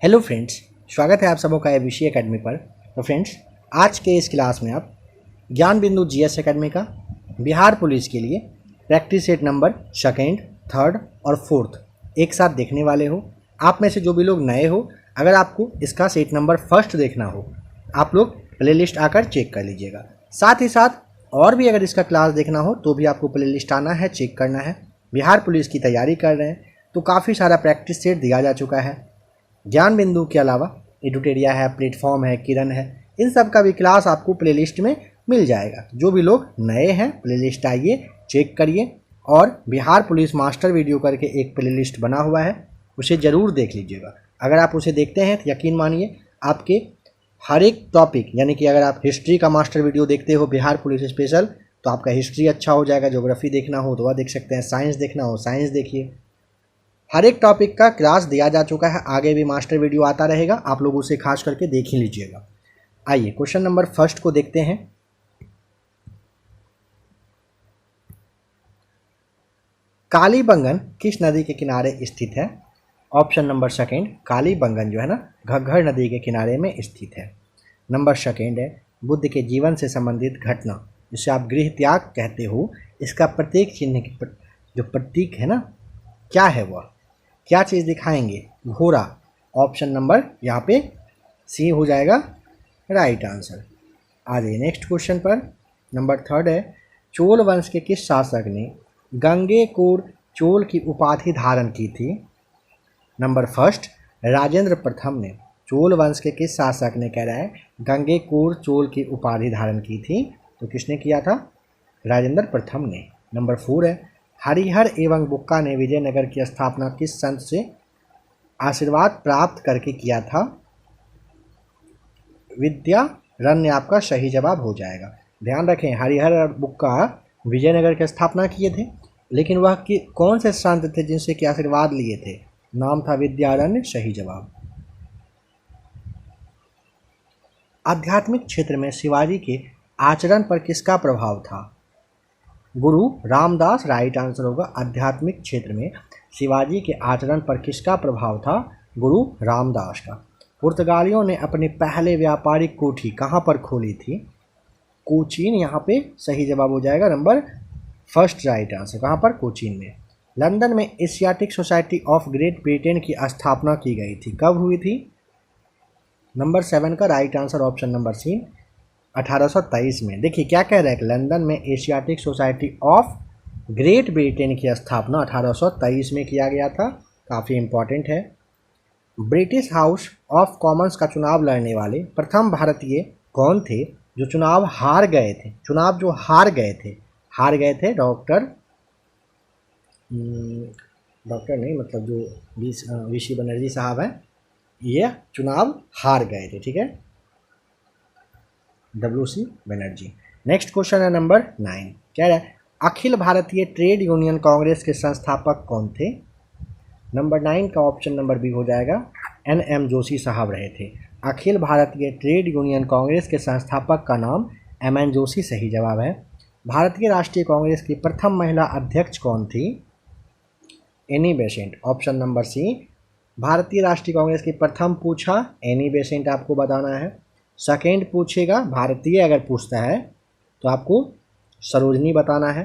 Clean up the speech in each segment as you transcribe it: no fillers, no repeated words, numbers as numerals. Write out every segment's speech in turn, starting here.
Hello friends, स्वागत है आप सबों का एबीसी एकेडमी पर। तो फ्रेंड्स, आज के इस क्लास में आप ज्ञान बिंदु जीएस एकेडमी का बिहार पुलिस के लिए practice set number second, third और फोर्थ एक साथ देखने वाले हो। आप में से जो भी लोग नए हो, अगर आपको इसका सेट नंबर फर्स्ट देखना हो, आप लोग प्लेलिस्ट आकर चेक कर लीजिएगा। साथ ही साथ और भी अगर इसका क्लास देखना हो तो भी आपको प्लेलिस्ट आना है, चेक करना है। बिहार पुलिस की तैयारी कर रहे हैं तो काफ़ी सारा प्रैक्टिस सेट दिया जा चुका है। ज्ञान बिंदु के अलावा एडुटेरिया है, प्लेटफॉर्म है, किरण है, इन सब का भी क्लास आपको प्लेलिस्ट में मिल जाएगा। जो भी लोग नए हैं, प्लेलिस्ट आइए, चेक करिए। और बिहार पुलिस मास्टर वीडियो करके एक प्लेलिस्ट बना हुआ है, उसे ज़रूर देख लीजिएगा। अगर आप उसे देखते हैं तो यकीन मानिए आपके हर एक टॉपिक, यानी कि अगर आप हिस्ट्री का मास्टर वीडियो देखते हो बिहार पुलिस स्पेशल, तो आपका हिस्ट्री अच्छा हो जाएगा। ज्योग्राफी देखना हो तो वह देख सकते हैं, साइंस देखना हो साइंस देखिए। हर एक टॉपिक का क्लास दिया जा चुका है, आगे भी मास्टर वीडियो आता रहेगा, आप लोग उसे खास करके देख ही लीजिएगा। आइए क्वेश्चन नंबर फर्स्ट को देखते हैं। कालीबंगन किस नदी के किनारे स्थित है? ऑप्शन नंबर सेकेंड, कालीबंगन जो है ना, घग्घर नदी के किनारे में स्थित है। नंबर सेकेंड है बुद्ध के जीवन से संबंधित घटना, जिसे आप गृह त्याग कहते हो, इसका प्रत्येक चिन्ह जो प्रतीक है ना, क्या है वह, क्या चीज़ दिखाएंगे? घोड़ा। ऑप्शन नंबर यहाँ पे सी हो जाएगा राइट आंसर। आ जाइए नेक्स्ट क्वेश्चन पर। नंबर थर्ड है चोल वंश के किस शासक ने गंगेकोर चोल की उपाधि धारण की थी? नंबर फर्स्ट, राजेंद्र प्रथम ने। चोल वंश के किस शासक ने, कह रहा है, गंगेकोर चोल की उपाधि धारण की थी? तो किसने किया था? राजेंद्र प्रथम ने। नंबर फोर है हरिहर एवं बुक्का ने विजयनगर की स्थापना किस संत से आशीर्वाद प्राप्त करके किया था? विद्यारण्य आपका सही जवाब हो जाएगा। ध्यान रखें, हरिहर और बुक्का विजयनगर की स्थापना किए थे, लेकिन वह कौन से संत थे जिनसे कि आशीर्वाद लिए थे? नाम था विद्यारण्य, सही जवाब। आध्यात्मिक क्षेत्र में शिवाजी के आचरण पर किसका प्रभाव था? गुरु रामदास, राइट आंसर होगा। आध्यात्मिक क्षेत्र में शिवाजी के आचरण पर किसका प्रभाव था? गुरु रामदास का। पुर्तगालियों ने अपनी पहले व्यापारिक कोठी कहाँ पर खोली थी? कोचीन, यहाँ पे सही जवाब हो जाएगा नंबर फर्स्ट, राइट आंसर। कहाँ पर? कोचीन में। लंदन में Asiatic society of great Britain की स्थापना की गई थी, कब हुई थी? नंबर 7 का right answer option number C, 1823 में। देखिए क्या कह रहा है कि लंदन में Asiatic society of great Britain की स्थापना 1823 में किया गया था। काफ़ी इम्पॉर्टेंट है। ब्रिटिश हाउस ऑफ कॉमन्स का चुनाव लड़ने वाले प्रथम भारतीय कौन थे जो चुनाव हार गए थे? चुनाव जो हार गए थे डॉक्टर नहीं, मतलब जो वीसी बनर्जी साहब हैं, ये चुनाव हार गए थे, ठीक है, WC बनर्जी। नेक्स्ट क्वेश्चन है नंबर 9, क्या है? अखिल भारतीय ट्रेड यूनियन कांग्रेस के संस्थापक कौन थे? नंबर 9 का ऑप्शन नंबर बी हो जाएगा, NM जोशी साहब रहे थे। अखिल भारतीय ट्रेड यूनियन कांग्रेस के संस्थापक का नाम MN जोशी सही जवाब है। भारतीय राष्ट्रीय कांग्रेस की प्रथम महिला अध्यक्ष कौन थी? Annie Besant, option number C. भारतीय राष्ट्रीय कांग्रेस की प्रथम पूछा एनी बेसेंट, आपको बताना है। सेकेंड पूछेगा भारतीय, अगर पूछता है तो आपको सरोजनी बताना है,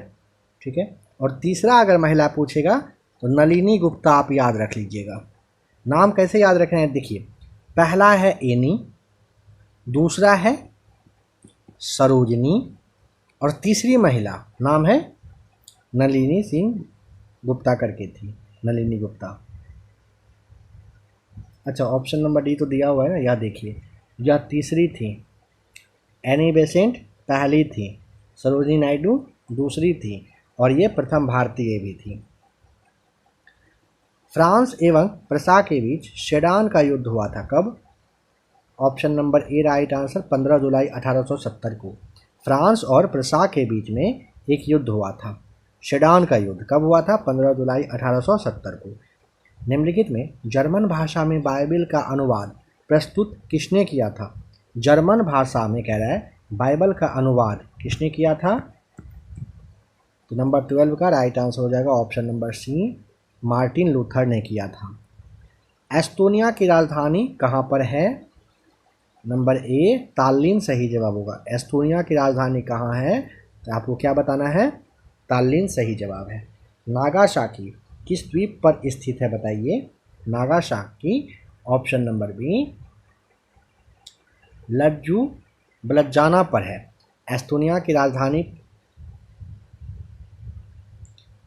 ठीक है। और तीसरा अगर महिला पूछेगा तो नलिनी गुप्ता आप याद रख लीजिएगा। नाम कैसे याद रखना है? देखिए, पहला है एनी, दूसरा है सरोजनी, और तीसरी महिला नाम है नलिनी सिंह गुप्ता करके थी, नलिनी गुप्ता। अच्छा, ऑप्शन नंबर डी तो दिया हुआ है ना, यह देखिए, यह तीसरी थी, एनी बेसेंट पहली थी, सरोजिनी नायडू दूसरी थी, और ये प्रथम भारतीय भी थी। फ्रांस एवं प्रसा के बीच सेडान का युद्ध हुआ था, कब? Option number A right answer, 15 जुलाई 1870 को फ्रांस और प्रसा के बीच में एक युद्ध हुआ था। सेडान का युद्ध कब हुआ था? 15 जुलाई 1870 को। निम्नलिखित में जर्मन भाषा में बाइबल का अनुवाद प्रस्तुत किसने किया था? जर्मन भाषा में, कह रहा है, बाइबल का अनुवाद किसने किया था? तो नंबर 12 का राइट आंसर हो जाएगा option number C, Martin Luther ने किया था। एस्टोनिया की राजधानी कहाँ पर है? नंबर ए ताल्लिन सही जवाब होगा। एस्टोनिया की राजधानी कहाँ है? तो आपको क्या बताना है? ताल्लिन सही जवाब है। नागासाकी किस द्वीप पर स्थित है बताइए? नागासाकी ऑप्शन नंबर बी लज्जू ब्लजाना पर है। एस्टोनिया की राजधानी,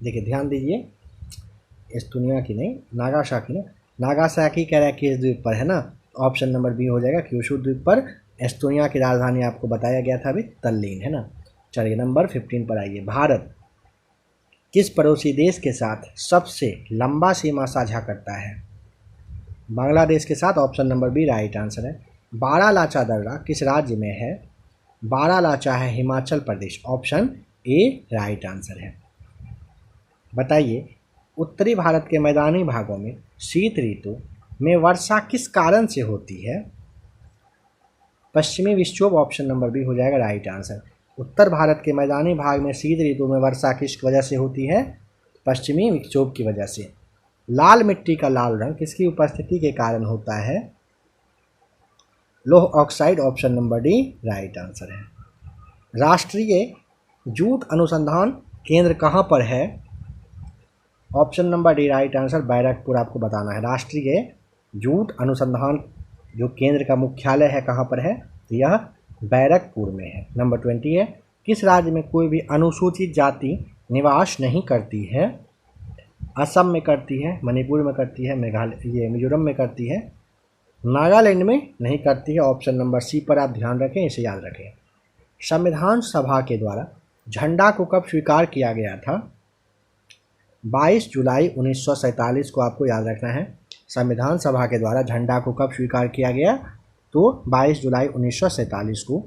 देखिए ध्यान दीजिए, एस्टोनिया की नहीं, नागासाकी ना, नागासाकी कह रहा है किस द्वीप पर है ना, ऑप्शन नंबर बी हो जाएगा क्यूशू द्वीप पर। एस्टोनिया की राजधानी आपको बताया गया था अभी तल्लीन है ना। चलिए नंबर 15 पर आइए। भारत किस पड़ोसी देश के साथ सबसे लंबा सीमा साझा करता है? बांग्लादेश के साथ, option number B right answer है। बारालाचा दर्रा किस राज्य में है? बारालाचा है Himachal Pradesh, option A right answer है। बताइए उत्तरी भारत के मैदानी भागों में शीत ऋतु में वर्षा किस कारण से होती है? पश्चिमी विक्षोभ, ऑप्शन नंबर बी हो जाएगा राइट आंसर। उत्तर भारत के मैदानी भाग में शीत ऋतु में वर्षा किस वजह से होती है? पश्चिमी विक्षोभ की वजह से। लाल मिट्टी का लाल रंग किसकी उपस्थिति के कारण होता है? लौह oxide, option number D right answer है। राष्ट्रीय जूट अनुसंधान केंद्र कहाँ पर है? Option number D right answer, Barrackpore आपको बताना है। राष्ट्रीय जूट अनुसंधान जो केंद्र का मुख्यालय है कहाँ पर है? तो यह बैरकपुर में है। नंबर 20 है, किस राज्य में कोई भी अनुसूचित जाति निवास नहीं करती है? असम में करती है, मणिपुर में करती है, मेघालय ये मिजोरम में करती है, नागालैंड में नहीं करती है। ऑप्शन नंबर सी पर आप ध्यान रखें, इसे याद रखें। संविधान सभा के द्वारा झंडा को कब स्वीकार किया गया था? 22 जुलाई 1947 को आपको याद रखना है। संविधान सभा के द्वारा झंडा को कब स्वीकार किया गया? तो 22 जुलाई 1947 को।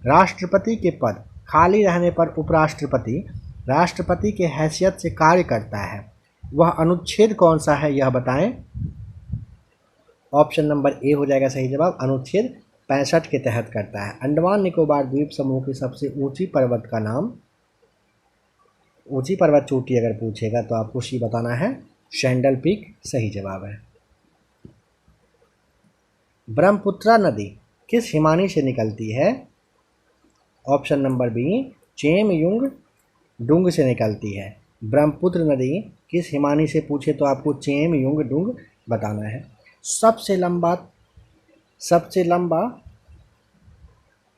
राष्ट्रपति के पद खाली रहने पर उपराष्ट्रपति राष्ट्रपति के हैसियत से कार्य करता है, वह अनुच्छेद कौन सा है यह बताएं? ऑप्शन नंबर ए हो जाएगा सही जवाब, अनुच्छेद 65 के तहत करता है। अंडमान निकोबार द्वीप समूह की सबसे ऊंची पर्वत का नाम, ऊंची पर्वत चोटी अगर पूछेगा तो आपको सी बताना है, सैंडल पीक सही जवाब है। ब्रह्मपुत्रा नदी किस हिमानी से निकलती है? ऑप्शन नंबर बी चेमयुंग डुंग से निकलती है। ब्रह्मपुत्र नदी किस हिमानी से पूछे तो आपको चेमयुंग डुंग बताना है। सबसे लंबा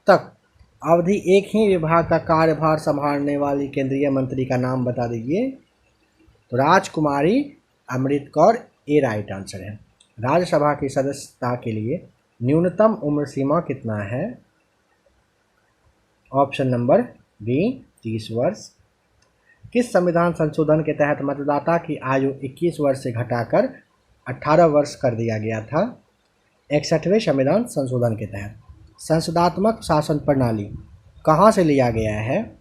तक अवधि एक ही विभाग का कार्यभार संभालने वाली केंद्रीय मंत्री का नाम बता दीजिए। तो राजकुमारी अमृत कौर ए राइट आंसर है। राज्यसभा की सदस्यता के लिए न्यूनतम उम्र सीमा कितना है? ऑप्शन नंबर बी 30 वर्ष। किस संविधान संशोधन के तहत मतदाता की आयु 21 वर्ष से घटाकर 18 वर्ष कर दिया गया था? 61वें संविधान संशोधन के तहत। संसदात्मक शासन प्रणाली कहाँ से लिया गया है?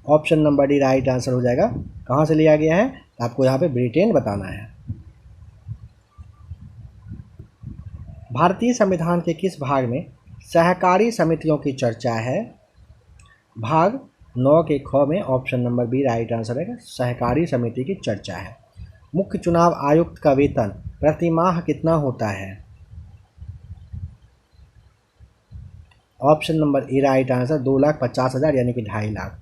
Option number D right answer हो जाएगा। कहाँ से लिया गया है? आपको यहाँ पे ब्रिटेन बताना है। भारतीय संविधान के किस भाग में सहकारी समितियों की चर्चा है? भाग 9 के ख में, option number B right answer है, सहकारी समिति की चर्चा है। मुख्य चुनाव आयुक्त का वेतन प्रति माह कितना होता है? Option number A right answer, 2,50,000 यानी कि 2.5 लाख।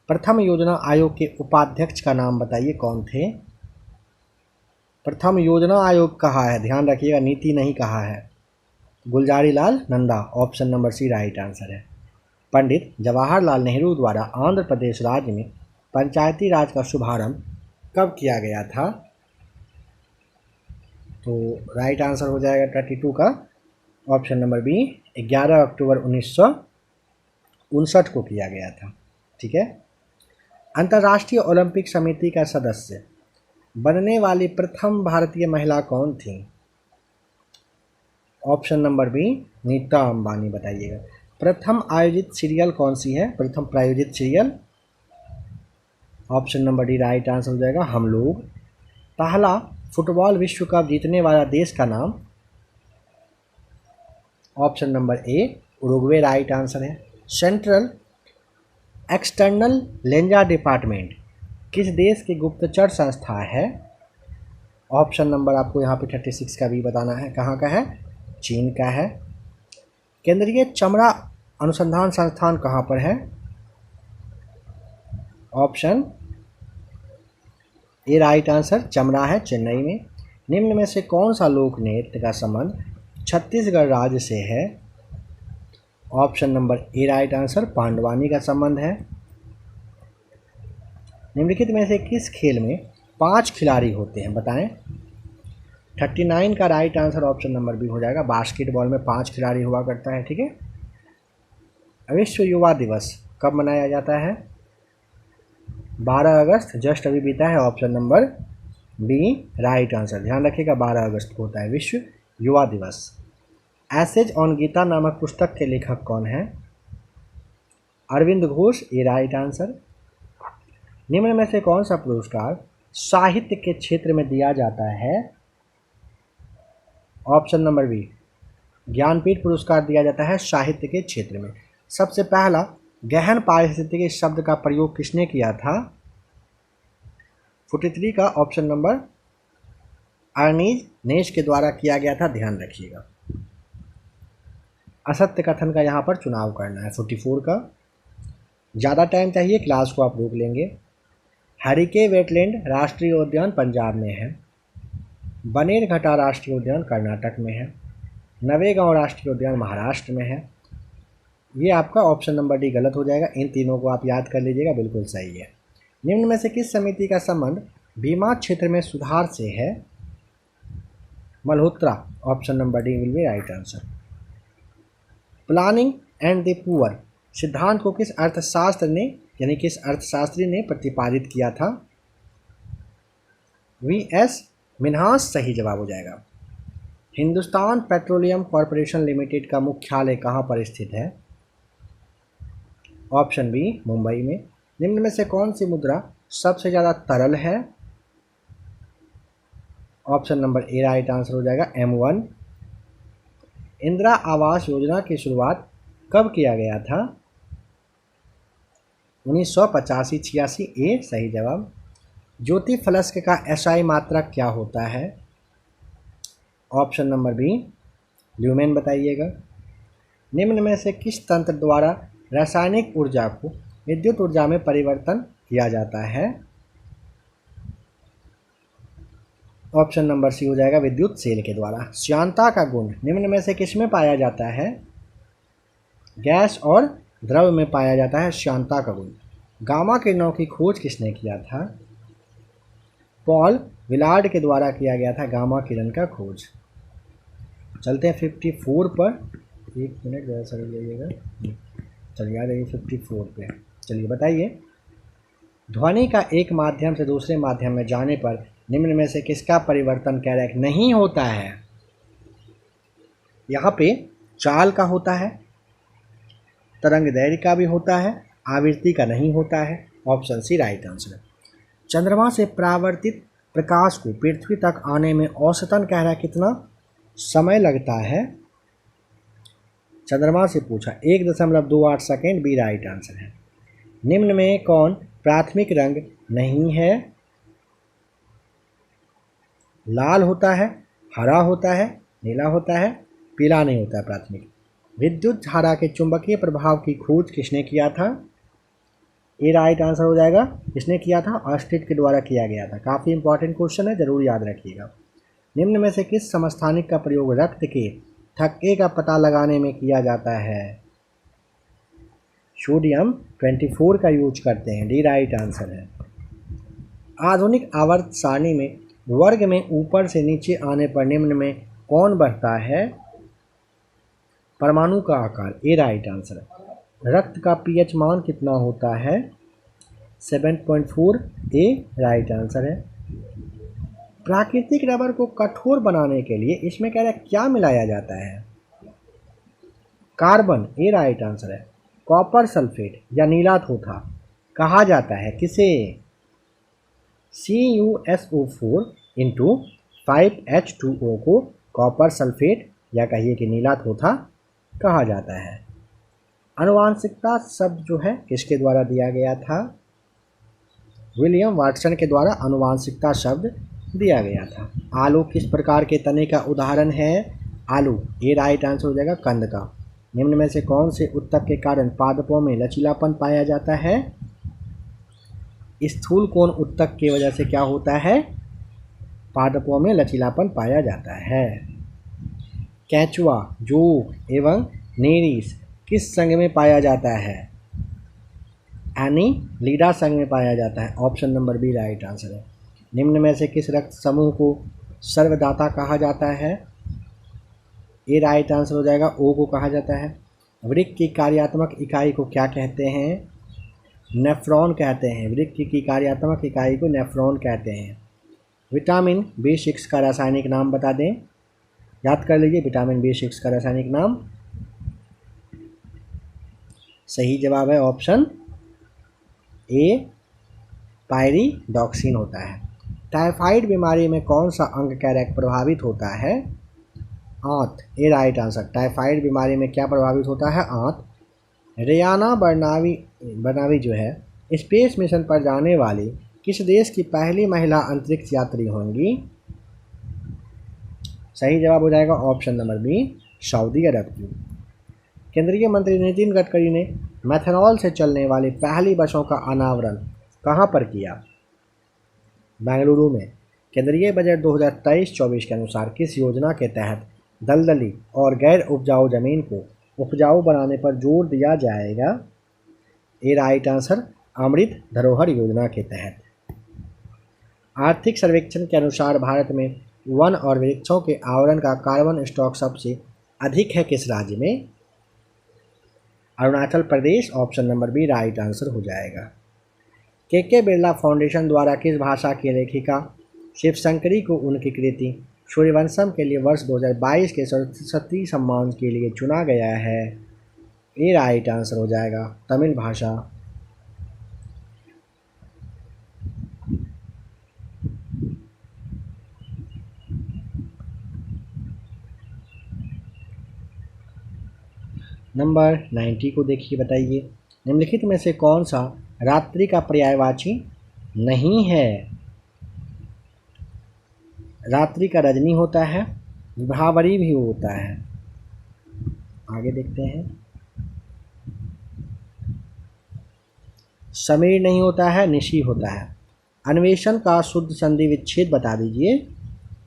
प्रथम योजना आयोग के उपाध्यक्ष का नाम बताइए, कौन थे? प्रथम योजना आयोग कहा है, ध्यान रखिएगा, नीति नहीं कहा है। Gulzari Lal Nanda, option number C right answer है। पंडित जवाहरलाल नेहरू द्वारा आंध्र प्रदेश राज्य में पंचायती राज का शुभारंभ कब किया गया था? तो राइट आंसर हो जाएगा 32 का, ऑप्शन नंबर बी 11 अक्टूबर 1959 को किया गया था। ठीक है। अंतर्राष्ट्रीय ओलंपिक समिति का सदस्य बनने वाली प्रथम भारतीय महिला कौन थी? Option number B Nita Ambani, बताइएगा। प्रथम आयोजित सीरियल कौन सी है? प्रथम प्रायोजित serial, option number D right answer हो जाएगा, हम लोग। पहला फुटबॉल विश्व कप जीतने वाला देश का नाम? ऑप्शन नंबर ए उरुग्वे राइट आंसर है। सेंट्रल एक्सटर्नल लेंजा डिपार्टमेंट किस देश की गुप्तचर संस्था है? ऑप्शन नंबर आपको यहाँ पे 36 का भी बताना है, कहाँ का है, चीन का है। केंद्रीय चमड़ा अनुसंधान संस्थान कहाँ पर है, ऑप्शन ए राइट आंसर चमड़ा है, चेन्नई में। निम्न में से कौन सा लोक नृत्य का संबंध छत्तीसगढ़ राज्य से है, option number A right answer Pandavani का संबंध है। निम्नलिखित में से किस खेल में 5 खिलाड़ी होते हैं, बताएं। 39 का right answer option number B हो जाएगा, बास्केटबॉल में 5 खिलाड़ी हुआ करता है, ठीक है। विश्व युवा दिवस कब मनाया जाता है, 12 अगस्त, जस्ट अभी बीता है, option number B right answer. ध्यान रखिएगा 12 अगस्त को होता है विश्व युवा दिवस। एसेज ऑन गीता नामक पुस्तक के लेखक कौन है, अरविंद घोष, ये राइट आंसर। निम्न में से कौन सा पुरस्कार साहित्य के क्षेत्र में दिया जाता है, ऑप्शन नंबर बी ज्ञानपीठ पुरस्कार दिया जाता है साहित्य के क्षेत्र में। सबसे पहला गहन पारिस्थितिकी शब्द का प्रयोग किसने किया था, 43 का ऑप्शन नंबर अर्नीज नेश के द्वारा किया गया था, ध्यान रखिएगा। असत्य कथन का यहाँ पर चुनाव करना है, 44 का। ज़्यादा टाइम चाहिए क्लास को आप रोक लेंगे। हरिके वेटलैंड राष्ट्रीय उद्यान पंजाब में है, बनेरघट्टा राष्ट्रीय उद्यान कर्नाटक में है, नवेगांव राष्ट्रीय उद्यान महाराष्ट्र में है। ये आपका ऑप्शन नंबर डी गलत हो जाएगा, इन तीनों को आप याद कर लीजिएगा, बिल्कुल सही है। निम्न में से किस समिति का संबंध बीमा क्षेत्र में सुधार से है, Malhotra, option number D will be right answer. Planning and the poor सिद्धांत को किस अर्थशास्त्र ने यानी किस अर्थशास्त्री ने प्रतिपादित किया था, वी.एस. मिन्हास सही जवाब हो जाएगा। हिंदुस्तान पेट्रोलियम कॉरपोरेशन लिमिटेड का मुख्यालय कहाँ पर स्थित है, ऑप्शन बी मुंबई में। निम्न में से कौन सी मुद्रा सबसे ज़्यादा तरल है, option number A right answer हो जाएगा, M1। इंदिरा आवास योजना की शुरुआत कब किया गया था, 1985-86, ए सही जवाब। ज्योति फलस्क का SI मात्रक क्या होता है, ऑप्शन नंबर बी ल्यूमेन बताइएगा। निम्न में से किस तंत्र द्वारा रासायनिक ऊर्जा को विद्युत ऊर्जा में परिवर्तन किया जाता है, ऑप्शन नंबर सी हो जाएगा, विद्युत सेल के द्वारा। श्यानता का गुण निम्न में से किस में पाया जाता है, गैस और द्रव में पाया जाता है श्यानता का गुण। गामा किरणों की खोज किसने किया था, पॉल विलार्ड के द्वारा किया गया था गामा किरण का खोज। चलते हैं 54 पर, एक मिनट ज़रा सर जाइएगा, चलिए आ जाइए 54 पे। चलिए बताइए, ध्वनि का एक माध्यम से दूसरे माध्यम में जाने पर निम्न में से किसका परिवर्तन कैरेक्ट नहीं होता है, यहाँ पे चाल का होता है, तरंग दैर्घ्य का भी होता है, आवृत्ति का नहीं होता है, ऑप्शन सी राइट आंसर। चंद्रमा से परावर्तित प्रकाश को पृथ्वी तक आने में औसतन कह रहा है कितना समय लगता है, चंद्रमा से पूछा 1.28 सेकेंड, बी राइट आंसर है। निम्न में कौन प्राथमिक रंग नहीं है, लाल होता है, हरा होता है, नीला होता है, पीला नहीं होता है प्राथमिक। विद्युत धारा के चुंबकीय प्रभाव की खोज किसने किया था, ए राइट आंसर हो जाएगा, किसने किया था, ऑस्टिट के द्वारा किया गया था। काफ़ी इंपॉर्टेंट क्वेश्चन है, जरूर याद रखिएगा। निम्न में से किस समस्थानिक का प्रयोग रक्त के थक्के का पता लगाने में किया जाता है, सोडियम 24 का यूज करते हैं, डी राइट आंसर है। आधुनिक आवर्त सारणी में वर्ग में ऊपर से नीचे आने पर निम्न में कौन बढ़ता है, परमाणु का आकार, ए राइट आंसर है। रक्त का पीएच मान कितना होता है, 7.4, ए राइट आंसर है। प्राकृतिक रबर को कठोर बनाने के लिए इसमें कह रहा है क्या मिलाया जाता है, कार्बन, ए राइट आंसर है। कॉपर सल्फेट या नीला थोथा कहा जाता है किसे, CuSO4 इंटू 5H2O को कॉपर सल्फेट या कहिए कि नीला थोथा कहा जाता है। आनुवांशिकता शब्द जो है किसके द्वारा दिया गया था, विलियम वाटसन के द्वारा आनुवांशिकता शब्द दिया गया था। आलू किस प्रकार के तने का उदाहरण है? आलू, ये राइट आंसर हो जाएगा कंद का। निम्न में से कौन से उत्तक के कारण पादपों में लचीलापन पाया जाता है? स्थूल कोण उत्तक की वजह से क्या होता है? पादपों में लचीलापन पाया जाता है। केंचुआ, जोग एवं नेरिस किस संघ में पाया जाता है? एनीलिडा संघ में पाया जाता है। Option number B right answer है। निम्न में से किस रक्त समूह को सर्वदाता कहा जाता है? ये राइट आंसर हो जाएगा, ओ को कहा जाता है। वृक्क की कार्यात्मक इकाई को क्या कहते हैं? नेफ्रॉन कहते हैं। वृक्क की कार्यात्मक इकाई को नेफ्रॉन कहते हैं। विटामिन B6 का रासायनिक नाम बता दें। याद कर लीजिए विटामिन B6 का रासायनिक नाम। सही जवाब है ऑप्शन ए, पायरिडॉक्सिन होता है। टाइफाइड बीमारी में कौन सा अंग कैरेक्ट प्रभावित होता है? आंत, ए राइट आंसर। टाइफाइड बीमारी में क्या प्रभावित होता है? आंत। रेयाना बर्नावी जो है स्पेस मिशन पर जाने वाली किस देश की पहली महिला अंतरिक्ष यात्री होंगी? सही जवाब हो जाएगा ऑप्शन नंबर बी, सऊदी अरब की। केंद्रीय मंत्री नितिन गडकरी ने मेथनॉल से चलने वाली पहली बसों का अनावरण कहां पर किया? बेंगलुरु में। केंद्रीय बजट 2023-24 के अनुसार किस योजना के तहत दलदली और गैर उपजाऊ जमीन को उपजाऊ बनाने पर जोर दिया जाएगा? ए राइट आंसर, अमृत धरोहर योजना के तहत। आर्थिक सर्वेक्षण के अनुसार भारत में वन और वृक्षों के आवरण का कार्बन स्टॉक सबसे अधिक है किस राज्य में? Arunachal Pradesh. Option number B right answer हो जाएगा। के बिरला फाउंडेशन द्वारा किस भाषा की लेखिका शिवशंकरी को उनकी कृति सूर्यवंशम के लिए वर्ष 2022 के सरस्वती सम्मान के लिए चुना गया है? ये राइट आंसर हो जाएगा, तमिल भाषा। नंबर 90 को देखिए, बताइए निम्नलिखित में से कौन सा रात्रि का पर्यायवाची नहीं है? रात्रि का रजनी होता है, विभावरी भी होता है। आगे देखते हैं। समीर नहीं होता है, निशी होता है। अन्वेषण का शुद्ध संधि विच्छेद बता दीजिए।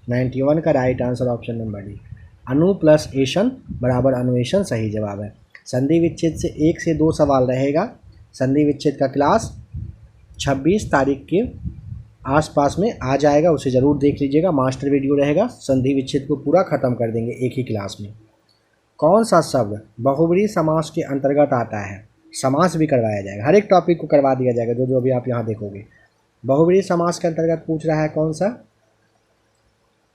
91 का right answer option number D, अनु प्लस एशन बराबर अन्वेषण सही जवाब है। संधि विच्छेद से 1 से 2 सवाल रहेगा। संधि विच्छेद का क्लास 26 तारीख के आसपास में आ जाएगा, उसे ज़रूर देख लीजिएगा। मास्टर वीडियो रहेगा, संधि विच्छेद को पूरा ख़त्म कर देंगे एक ही क्लास में। कौन सा शब्द बहुब्रीहि समास के अंतर्गत आता है? समास भी करवाया जाएगा, हर एक टॉपिक को करवा दिया जाएगा, जो जो भी आप यहाँ देखोगे। बहुब्रीहि समास के अंतर्गत पूछ रहा है कौन सा?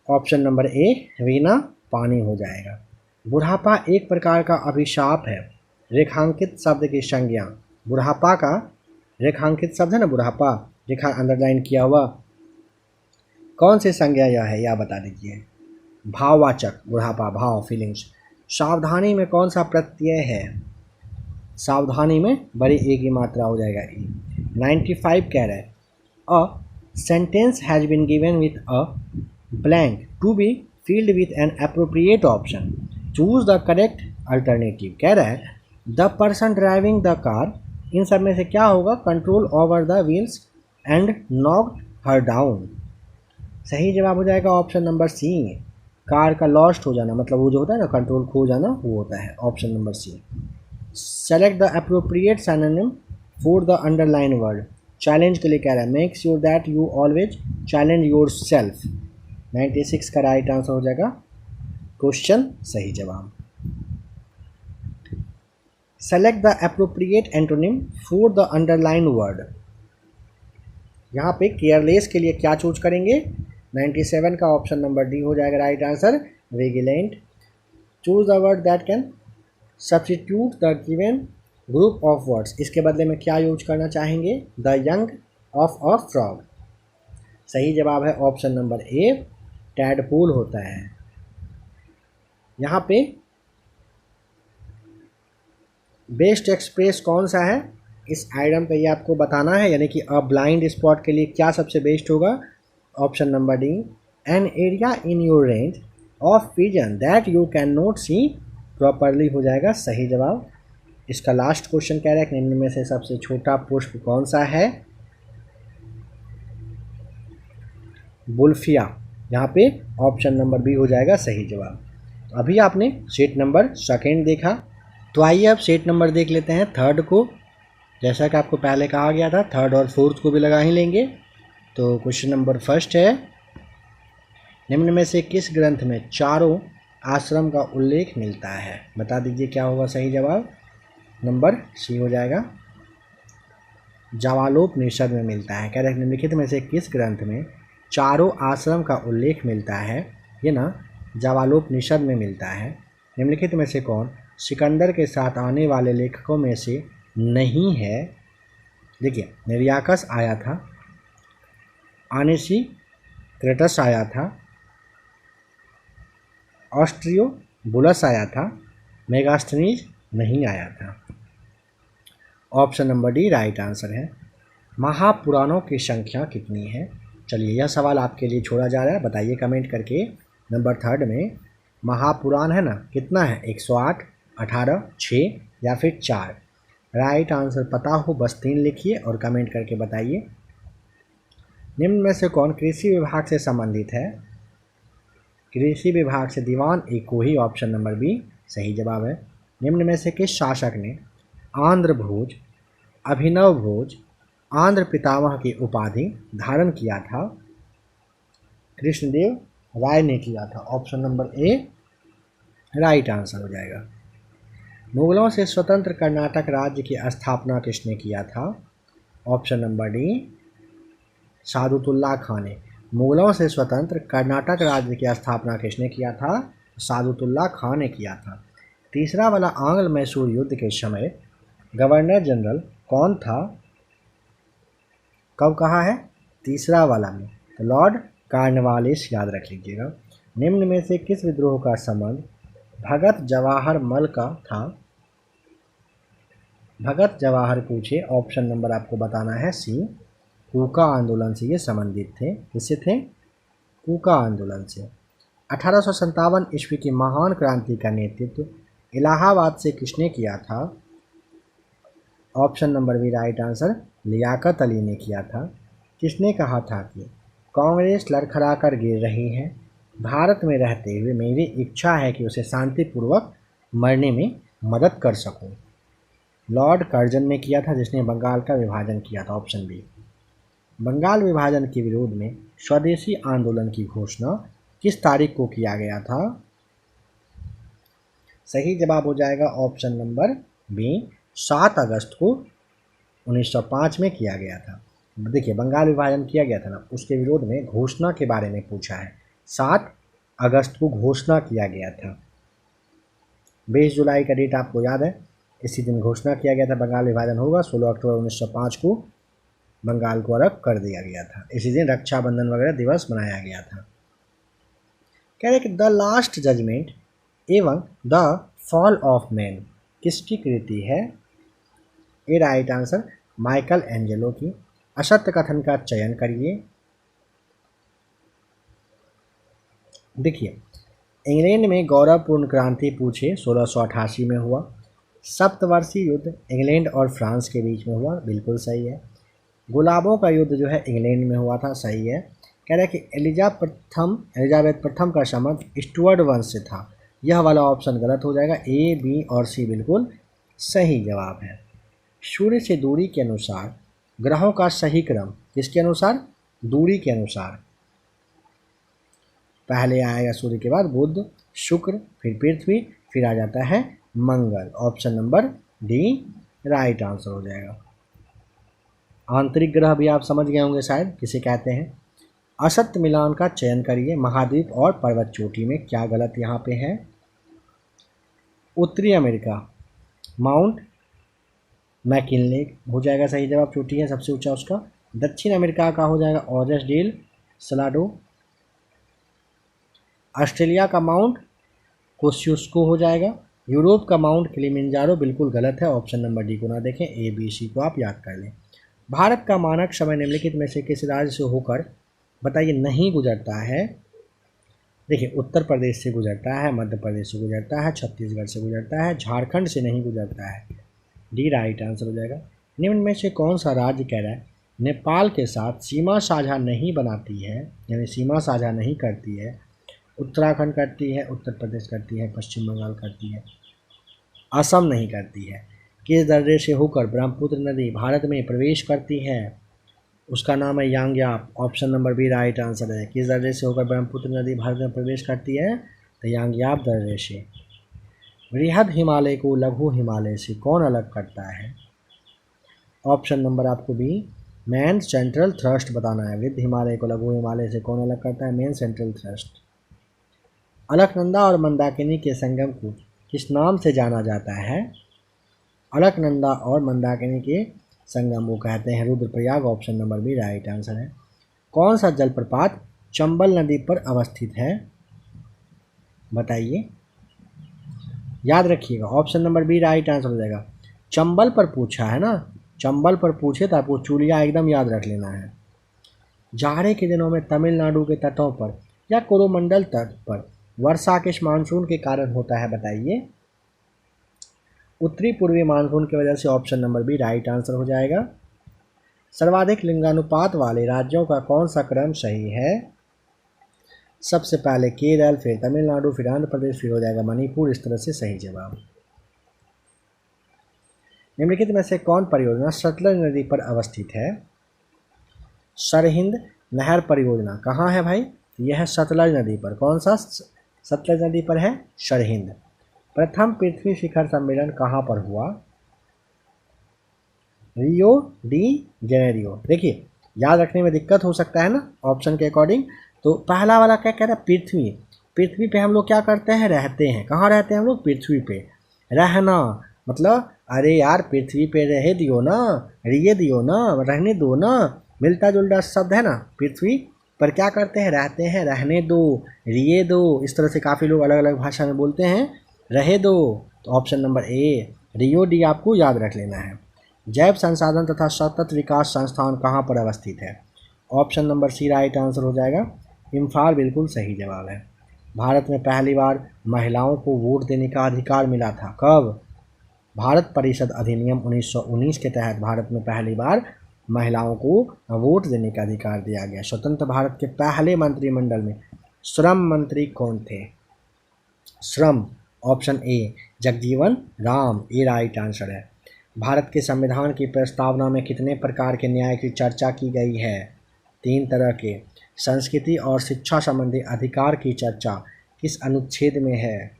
ऑप्शन नंबर ए, वीणा पानी हो जाएगा। बुढ़ापा एक प्रकार का अभिशाप है। रेखांकित शब्द की संज्ञा। बुढ़ापा का रेखांकित शब्द है ना, बुढ़ापा रेखा अंडरलाइन किया हुआ, कौन सी संज्ञा यह है, यह बता दीजिए। भाववाचक, बुढ़ापा भाव, फीलिंग्स। सावधानी में कौन सा प्रत्यय है? सावधानी में बड़ी ए की मात्रा हो जाएगा ई। 95 कह रहा है a sentence has been given with a blank to be filled with an appropriate option. Choose the correct alternative. कह रहा है the person driving the car, इन सब में से क्या होगा? Control over the wheels and knocked her down. सही जवाब हो जाएगा ऑप्शन नंबर सी, कार का लॉस्ट हो जाना, मतलब वो जो होता है ना कंट्रोल खो जाना, वो होता है option number C. Select the appropriate synonym for the underline word. Challenge के लिए कह रहा है make sure that you always challenge yourself. 96 का राइट आंसर हो जाएगा क्वेश्चन सही जवाब। Select the appropriate antonym for the underline word. यहाँ पे केयरलेस के लिए क्या चूज करेंगे? 97 का ऑप्शन नंबर डी हो जाएगा right answer, vigilant. Choose the word that can substitute the given group of words. इसके बदले में क्या यूज करना चाहेंगे? The young of a frog. सही जवाब है ऑप्शन नंबर ए, टैडपूल होता है। यहाँ पे बेस्ट एक्सप्रेस कौन सा है इस आइटम पे, ये आपको बताना है, यानी कि अ ब्लाइंड स्पॉट के लिए क्या सबसे बेस्ट होगा option number D, an area in your range of vision that you can not see properly हो जाएगा सही जवाब। इसका लास्ट क्वेश्चन कह रहा है कि निम्न में से सबसे छोटा पुष्प कौन सा है? बुल्फिया। यहाँ पे ऑप्शन नंबर बी हो जाएगा सही जवाब। तो अभी आपने सेट नंबर सेकेंड देखा, तो आइए अब सेट नंबर देख लेते हैं थर्ड को। जैसा कि आपको पहले कहा गया था, थर्ड और फोर्थ को भी लगा ही लेंगे। तो क्वेश्चन नंबर फर्स्ट है, निम्न में से किस ग्रंथ में चारों आश्रम का उल्लेख मिलता है? बता दीजिए क्या होगा सही जवाब। नंबर सी हो जाएगा, जावालोपनिषद में मिलता है। कह रहे हैं निम्नलिखित में से किस ग्रंथ में चारों आश्रम का उल्लेख मिलता है? ये ना जावालोपनिषद में मिलता है। निम्नलिखित में से कौन सिकंदर के साथ आने वाले लेखकों में से नहीं है? देखिए, निर्याकस आया था, आनेसी क्रेटस आया था, ऑस्ट्रियो बुलस आया था, मेगास्थनीज नहीं आया था। Option number D right answer है। महापुराणों की संख्या कितनी है? चलिए यह सवाल आपके लिए छोड़ा जा रहा है, बताइए कमेंट करके। नंबर थर्ड में महापुराण है ना, कितना है? 108, 18, 6 या फिर 4? राइट आंसर पता हो बस 3 लिखिए और कमेंट करके बताइए। निम्न में से कौन कृषि विभाग से संबंधित है? कृषि विभाग से दीवान एको ही, ऑप्शन नंबर बी सही जवाब है। निम्न में से किस शासक ने आंध्र भोज, अभिनव भोज, आंध्र पितामह की उपाधि धारण किया था? कृष्णदेव राय ने किया था। Option number A right answer हो जाएगा। मुगलों से स्वतंत्र कर्नाटक राज्य की स्थापना किसने किया था? ऑप्शन नंबर डी सादुतुल्ला खान ने। मुगलों से स्वतंत्र कर्नाटक राज्य की स्थापना किसने किया था? सादुतुल्ला खान ने किया था। तीसरा वाला आंग्ल मैसूर युद्ध के समय गवर्नर जनरल कौन था? कब कहा है? तीसरा वाला में, तो लॉर्ड कार्नवालिस याद रख लीजिएगा। निम्न में से किस विद्रोह का संबंध भगत जवाहर मल का था? भगत जवाहर पूछे, ऑप्शन नंबर आपको बताना है सी, कूका आंदोलन से ये संबंधित थे। किससे थे? कूका आंदोलन से। 1857 ईस्वी की महान क्रांति का नेतृत्व इलाहाबाद से किसने किया था? Option number B right answer, Liaquat Ali ने किया था। किसने कहा था कि कांग्रेस लड़खड़ा कर गिर रही है, भारत में रहते हुए मेरी इच्छा है कि उसे शांतिपूर्वक मरने में मदद कर सकूं? लॉर्ड कर्जन ने किया था, जिसने बंगाल का विभाजन किया था। Option B. बंगाल विभाजन के विरोध में स्वदेशी आंदोलन की घोषणा किस तारीख को किया गया था? सही जवाब हो जाएगा ऑप्शन नंबर बी, 7 अगस्त को 1905 में किया गया था। देखिए, बंगाल विभाजन किया गया था ना, उसके विरोध में घोषणा के बारे में पूछा है। 7 अगस्त को घोषणा किया गया था। 20 जुलाई का डेट आपको याद है, इसी दिन घोषणा किया गया था बंगाल विभाजन होगा। 16 अक्टूबर 1905 को बंगाल को अलग कर दिया गया था। इसी दिन रक्षाबंधन वगैरह दिवस मनाया गया था। कह रहे कि द लास्ट जजमेंट एवं द फॉल ऑफ मैन किसकी कृति है? ए राइट आंसर, माइकल एंजेलो की। असत्य कथन का चयन करिए। देखिए, इंग्लैंड में गौरवपूर्ण क्रांति पूछे 1688 में हुआ। सप्तवर्षीय युद्ध इंग्लैंड और फ्रांस के बीच में हुआ, बिल्कुल सही है। गुलाबों का युद्ध जो है इंग्लैंड में हुआ था, सही है। कह रहा है कि एलिजाबेथ प्रथम का संबंध स्टुअर्ट वंश से था। यह वाला ऑप्शन गलत हो जाएगा, ए, बी और सी बिल्कुल सही जवाब है। सूर्य से दूरी के अनुसार ग्रहों का सही क्रम किसके अनुसार? दूरी के अनुसार। पहले आएगा सूर्य के बाद बुध, शुक्र, फिर पृथ्वी, फिर आ जाता है मंगल। Option number D right answer हो जाएगा। आंतरिक ग्रह भी आप समझ गए होंगे शायद किसे कहते हैं। असत्य मिलान का चयन करिए। महाद्वीप और पर्वत चोटी में क्या गलत यहाँ पे है? उत्तरी अमेरिका माउंट मैकिनले हो जाएगा सही जवाब, चोटी है सबसे ऊंचा उसका। दक्षिण अमेरिका का हो जाएगा ऑरेंज डेल सलाडो। ऑस्ट्रेलिया का माउंट कोस्युस्को हो जाएगा। यूरोप का माउंट किलिमंजारो बिल्कुल गलत है, ऑप्शन नंबर डी को ना देखें, ए, बी, सी को आप याद कर लें। भारत का मानक समय निम्नलिखित में से किस राज्य से होकर बताइए नहीं गुजरता है। देखिए उत्तर प्रदेश से गुजरता है, मध्य प्रदेश से गुजरता है, छत्तीसगढ़ से गुजरता है, झारखंड से नहीं गुजरता है। डी राइट आंसर हो जाएगा। निम्न में से कौन सा राज्य कह रहा है नेपाल के साथ सीमा साझा नहीं बनाती है, यानी सीमा साझा नहीं करती है। उत्तराखंड करती है, उत्तर प्रदेश करती है, पश्चिम बंगाल करती है, असम नहीं करती है। किस दर्रे से होकर ब्रह्मपुत्र नदी भारत में प्रवेश करती है? उसका नाम है Yangyap. Option number B right answer है। किस दर्रे से होकर ब्रह्मपुत्र नदी भारत में प्रवेश करती है? तो यांग्याप दर्रे से। बृहद हिमालय को लघु हिमालय से कौन अलग करता है? ऑप्शन नंबर आपको बी मेन सेंट्रल थ्रस्ट बताना है। वृद्ध हिमालय को लघु हिमालय से कौन अलग करता है? Main central thrust. अलकनंदा और मंदाकिनी के संगम को किस नाम से जाना जाता है? अलकनंदा और मंदाकिनी के संगम को कहते हैं Rudraprayag. Option number B right answer है। कौन सा जलप्रपात चंबल नदी पर अवस्थित है? बताइए, याद रखिएगा। Option number B right answer हो जाएगा। चंबल पर पूछा है ना, चंबल पर पूछे तो आपको चूलिया एकदम याद रख लेना है। जाड़े के दिनों में तमिलनाडु के तटों पर या कोरोमंडल तट पर वर्षा किस मानसून के कारण होता है? बताइए। उत्तरी पूर्वी मानसून की वजह से। Option number B right answer हो जाएगा। सर्वाधिक लिंगानुपात वाले राज्यों का कौन सा क्रम सही है? सबसे पहले केरल, फिर तमिलनाडु, फिर आंध्र प्रदेश, फिर हो जाएगा मणिपुर। इस तरह से सही जवाब। निम्नलिखित में से कौन परियोजना सतलज नदी पर अवस्थित है? सरहिंद नहर परियोजना कहाँ है भाई? यह है सतलज नदी पर। कौन सा सतलज नदी पर है? सरहिंद। प्रथम पृथ्वी शिखर सम्मेलन कहाँ पर हुआ? Rio de Janeiro. देखिए याद रखने में दिक्कत हो सकता है ना ऑप्शन के अकॉर्डिंग। तो पहला वाला क्या कह रहा है? पृथ्वी। पृथ्वी पे हम लोग क्या करते हैं? रहते हैं। कहाँ रहते हैं हम लोग? पृथ्वी पे। रहना मतलब अरे यार पृथ्वी पे रह दियो ना, रिये दियो ना, रहने दो ना, मिलता जुलता शब्द है ना। पृथ्वी पर क्या करते हैं? रहते हैं, रहने दो, रिये दो। इस तरह से काफ़ी लोग अलग अलग भाषा में बोलते हैं, रहे दो। तो ऑप्शन नंबर ए रियो डी आपको याद रख लेना है। जैव संसाधन तथा सतत विकास संस्थान कहाँ पर अवस्थित है? Option number C right answer हो जाएगा। इम्फाल बिल्कुल सही जवाब है। भारत में पहली बार महिलाओं को वोट देने का अधिकार मिला था कब? भारत परिषद अधिनियम 1919 के तहत भारत में पहली बार महिलाओं को वोट देने का अधिकार दिया गया। स्वतंत्र भारत के पहले मंत्रिमंडल में श्रम मंत्री कौन थे? श्रम। Option A Jagjivan Ram. A right answer है। भारत के संविधान की प्रस्तावना में कितने प्रकार के न्याय की चर्चा की गई है? 3 तरह के। संस्कृति और शिक्षा संबंधी अधिकार की चर्चा किस अनुच्छेद में है?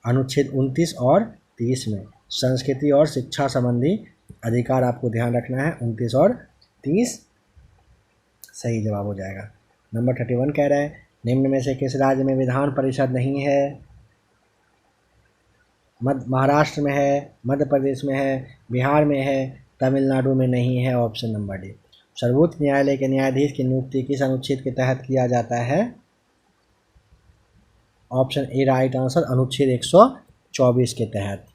अनुच्छेद 29 और 30 में। संस्कृति और शिक्षा संबंधी अधिकार आपको ध्यान रखना है। 29 और 30 सही जवाब हो जाएगा। नंबर 31 कह रहा है निम्न में से किस राज्य में विधान परिषद नहीं है? महाराष्ट्र में है, मध्य प्रदेश में है, बिहार में है, तमिलनाडु में नहीं है। Option number D. सर्वोच्च न्यायालय के न्यायाधीश की नियुक्ति किस अनुच्छेद के तहत किया जाता है? Option A right answer. अनुच्छेद 124 के तहत।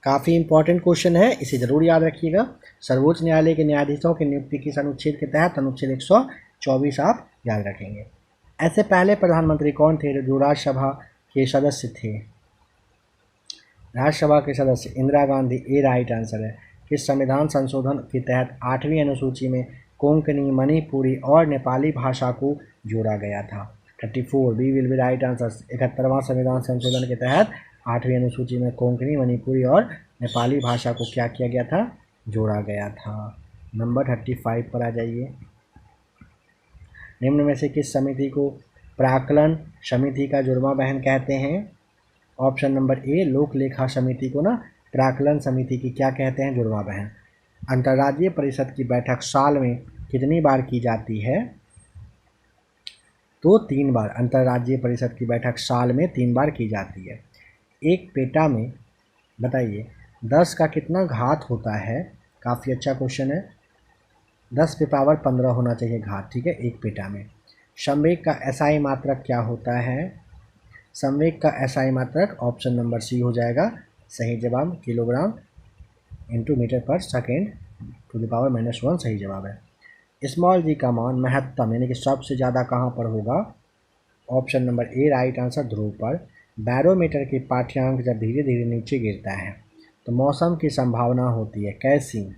काफ़ी इंपॉर्टेंट क्वेश्चन है, इसे जरूर याद रखिएगा। सर्वोच्च न्यायालय के न्यायाधीशों की नियुक्ति किस अनुच्छेद के तहत? अनुच्छेद 124 आप याद रखेंगे। ऐसे पहले प्रधानमंत्री कौन थे जो राज्यसभा के सदस्य थे? राज्यसभा के सदस्य इंदिरा गांधी। ए राइट आंसर है। किस संविधान संशोधन के तहत 8वीं अनुसूची में कोंकणी, मणिपुरी और नेपाली भाषा को जोड़ा गया था? 34 B will be right answer. 71वां संविधान संशोधन के तहत 8वीं अनुसूची में कोंकणी, मणिपुरी और नेपाली भाषा को क्या किया गया था? जोड़ा गया था। नंबर 35 पर आ जाइए। निम्न में से किस समिति को प्राक्कलन समिति का जुड़वा बहन कहते हैं? ऑप्शन नंबर ए लोक लेखा समिति को ना प्राक्कलन समिति की क्या कहते हैं? जुड़वा बहन। अंतर्राज्यीय परिषद की बैठक साल में कितनी बार की जाती है? तो 3 बार। अंतर्राज्यीय परिषद की बैठक साल में 3 बार की जाती है। एक पेटा में बताइए 10 का कितना घात होता है? काफ़ी अच्छा क्वेश्चन है। 10 पे पावर 15 होना चाहिए घात, ठीक है, एक पेटा में। संवेग का एसआई मात्रक क्या होता है? संवेग का एसआई मात्रक ऑप्शन नंबर सी हो जाएगा सही जवाब। किलोग्राम इंटू मीटर पर सेकेंड टू द पावर -1 सही जवाब है। स्मॉल जी का मान महत्तम यानी कि सबसे ज़्यादा कहाँ पर होगा? Option number A right answer, ध्रुव पर। बैरोमीटर की पाठ्यांक जब धीरे धीरे नीचे गिरता है तो मौसम की संभावना होती है कैसी?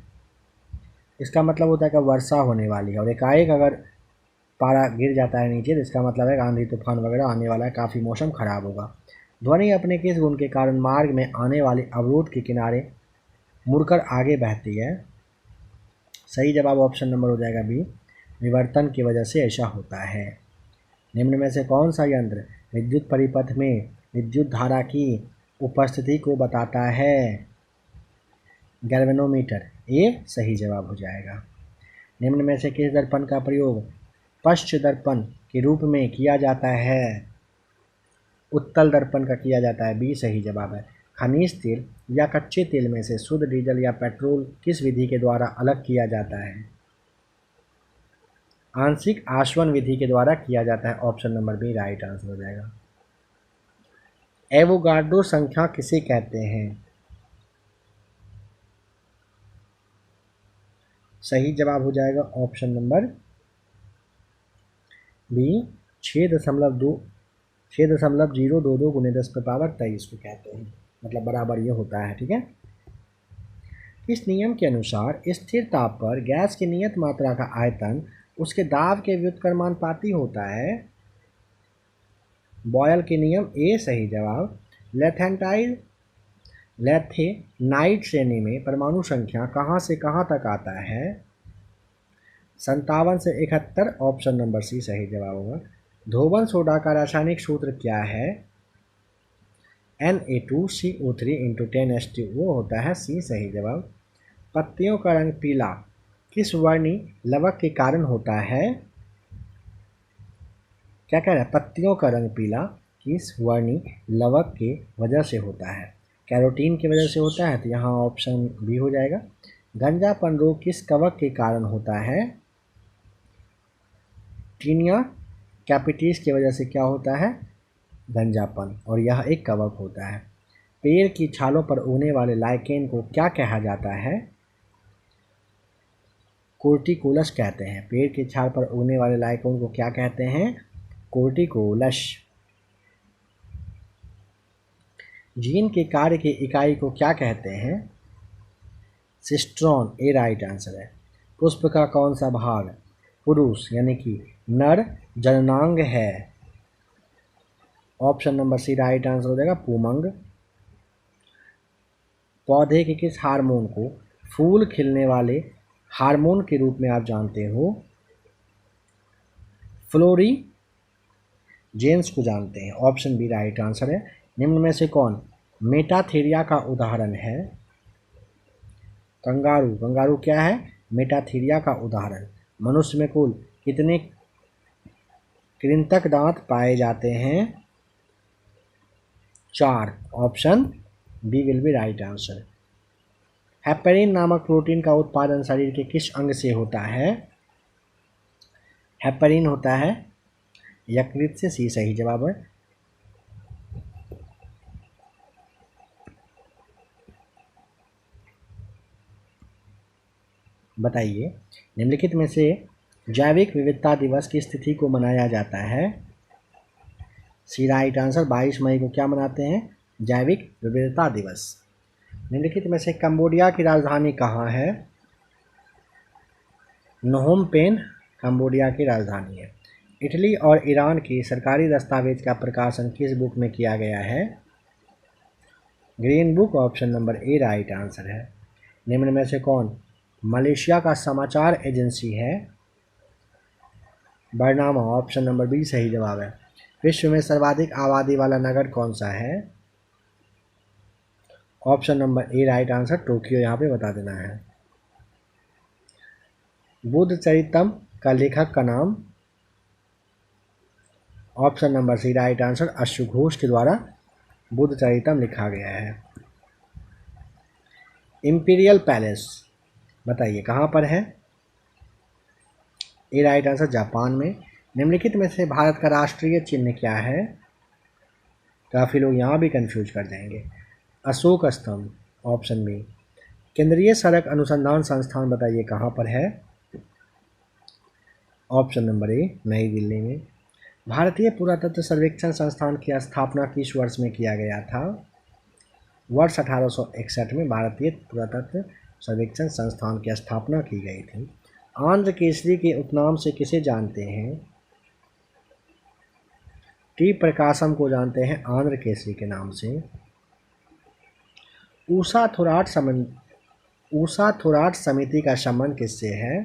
इसका मतलब होता है कि वर्षा होने वाली है, और एकाएक अगर पारा गिर जाता है नीचे तो इसका मतलब है आंधी तूफान वगैरह आने वाला है, काफ़ी मौसम खराब होगा। ध्वनि अपने किस गुण के कारण मार्ग में आने वाले अवरोध के किनारे मुड़कर आगे बहती है? सही जवाब ऑप्शन नंबर हो जाएगा बी, विवर्तन की वजह से ऐसा होता है। निम्न में से कौन सा यंत्र विद्युत परिपथ में विद्युत धारा की उपस्थिति को बताता है? गैल्वेनोमीटर, ए सही जवाब हो जाएगा। निम्न में से किस दर्पण का प्रयोग पश्च दर्पण के रूप में किया जाता है? उत्तल दर्पण का किया जाता है, बी सही जवाब है। खनिज तेल या कच्चे तेल में से शुद्ध डीजल या पेट्रोल किस विधि के द्वारा अलग किया जाता है? आंशिक आश्वन विधि के द्वारा किया जाता है, option number B right answer हो जाएगा। एवोगाड्रो संख्या किसे कहते हैं? सही जवाब हो जाएगा ऑप्शन नंबर बी, 6.022 गुने 10⁻23 को कहते हैं, मतलब बराबर ये होता है। ठीक है। इस नियम के अनुसार स्थिर ताप पर गैस की नियत मात्रा का आयतन उसके दाब के व्युत्क्रमानुपाती होता है। बॉयल के नियम, ए सही जवाब। लेथेनाइट श्रेणी में परमाणु संख्या कहाँ से कहाँ तक आता है? 57 से 71, ऑप्शन नंबर सी सही जवाब होगा। धोबन सोडा का रासायनिक सूत्र क्या है? Na2CO3 × 10H2, वो होता है सी सही जवाब। पत्तियों का रंग पीला किस वर्णी लवक के कारण होता है? क्या कह रहा है? पत्तियों का रंग पीला किस वर्णी लवक के वजह से होता है? कैरोटीन की वजह से होता है, तो यहाँ ऑप्शन बी हो जाएगा। गंजापन रोग किस कवक के कारण होता है? टीनिया कैपिटिस की वजह से क्या होता है? गंजापन, और यह एक कवक होता है। पेड़ की छालों पर उगने वाले लाइकेन को क्या कहा जाता है? कोर्टिकोलस कहते हैं। पेड़ की छाल पर उगने वाले लाइकेन को क्या कहते हैं? कोर्टिकोलस। जीन के कार्य की इकाई को क्या कहते हैं? सिस्ट्रॉन, ए राइट आंसर है। पुष्प का कौन सा भाग पुरुष यानी कि नर जननांग है? Option number C right answer हो जाएगा, पुमंग। पौधे के किस हार्मोन को फूल खिलने वाले हार्मोन के रूप में आप जानते हो? फ्लोरीजेंस को जानते हैं, ऑप्शन बी राइट आंसर है। निम्न में से कौन मेटाथेरिया का उदाहरण है? कंगारू। कंगारू क्या है? मेटाथेरिया का उदाहरण। मनुष्य में कुल कितने कृंतक दांत पाए जाते हैं? 4, option B will be right answer. Heparin नामक प्रोटीन का उत्पादन शरीर के किस अंग से होता है? हेपेरिन होता है यकृत से, सी सही जवाब है। बताइए निम्नलिखित में से जैविक विविधता दिवस किस तिथि को मनाया जाता है? सी राइट आंसर, 22 मई को क्या मनाते हैं? जैविक विविधता दिवस। निम्नलिखित में से कंबोडिया की राजधानी कहाँ है? नोम पेन कंबोडिया की राजधानी है। इटली और ईरान की सरकारी दस्तावेज का प्रकाशन किस बुक में किया गया है? Green book, option number A right answer है। निम्न में से कौन मलेशिया का समाचार एजेंसी है? बरनामा, ऑप्शन नंबर बी सही जवाब है। विश्व में सर्वाधिक आबादी वाला नगर कौन सा है? Option number A right answer, Tokyo यहाँ पे बता देना है। बुद्ध चरितम का लेखक का नाम? Option number C right answer, अश्वघोष के द्वारा बुद्ध चरितम लिखा गया है। इंपीरियल पैलेस बताइए कहाँ पर है? ए राइट आंसर, जापान में। निम्नलिखित में से भारत का राष्ट्रीय चिन्ह क्या है? काफ़ी लोग यहाँ भी कंफ्यूज कर जाएंगे। अशोक स्तंभ, ऑप्शन बी। केंद्रीय सड़क अनुसंधान संस्थान बताइए कहाँ पर है? ऑप्शन नंबर ए नई दिल्ली में। भारतीय पुरातत्व सर्वेक्षण संस्थान की स्थापना किस वर्ष में किया गया था? वर्ष 1861 में भारतीय पुरातत्व सर्वेक्षण संस्थान की स्थापना की गई थी। आंध्र केसरी के उपनाम से किसे जानते हैं? टी प्रकाशम को जानते हैं आंध्र केसरी के नाम से। ऊषा थोराट समिति का संबंध किससे है?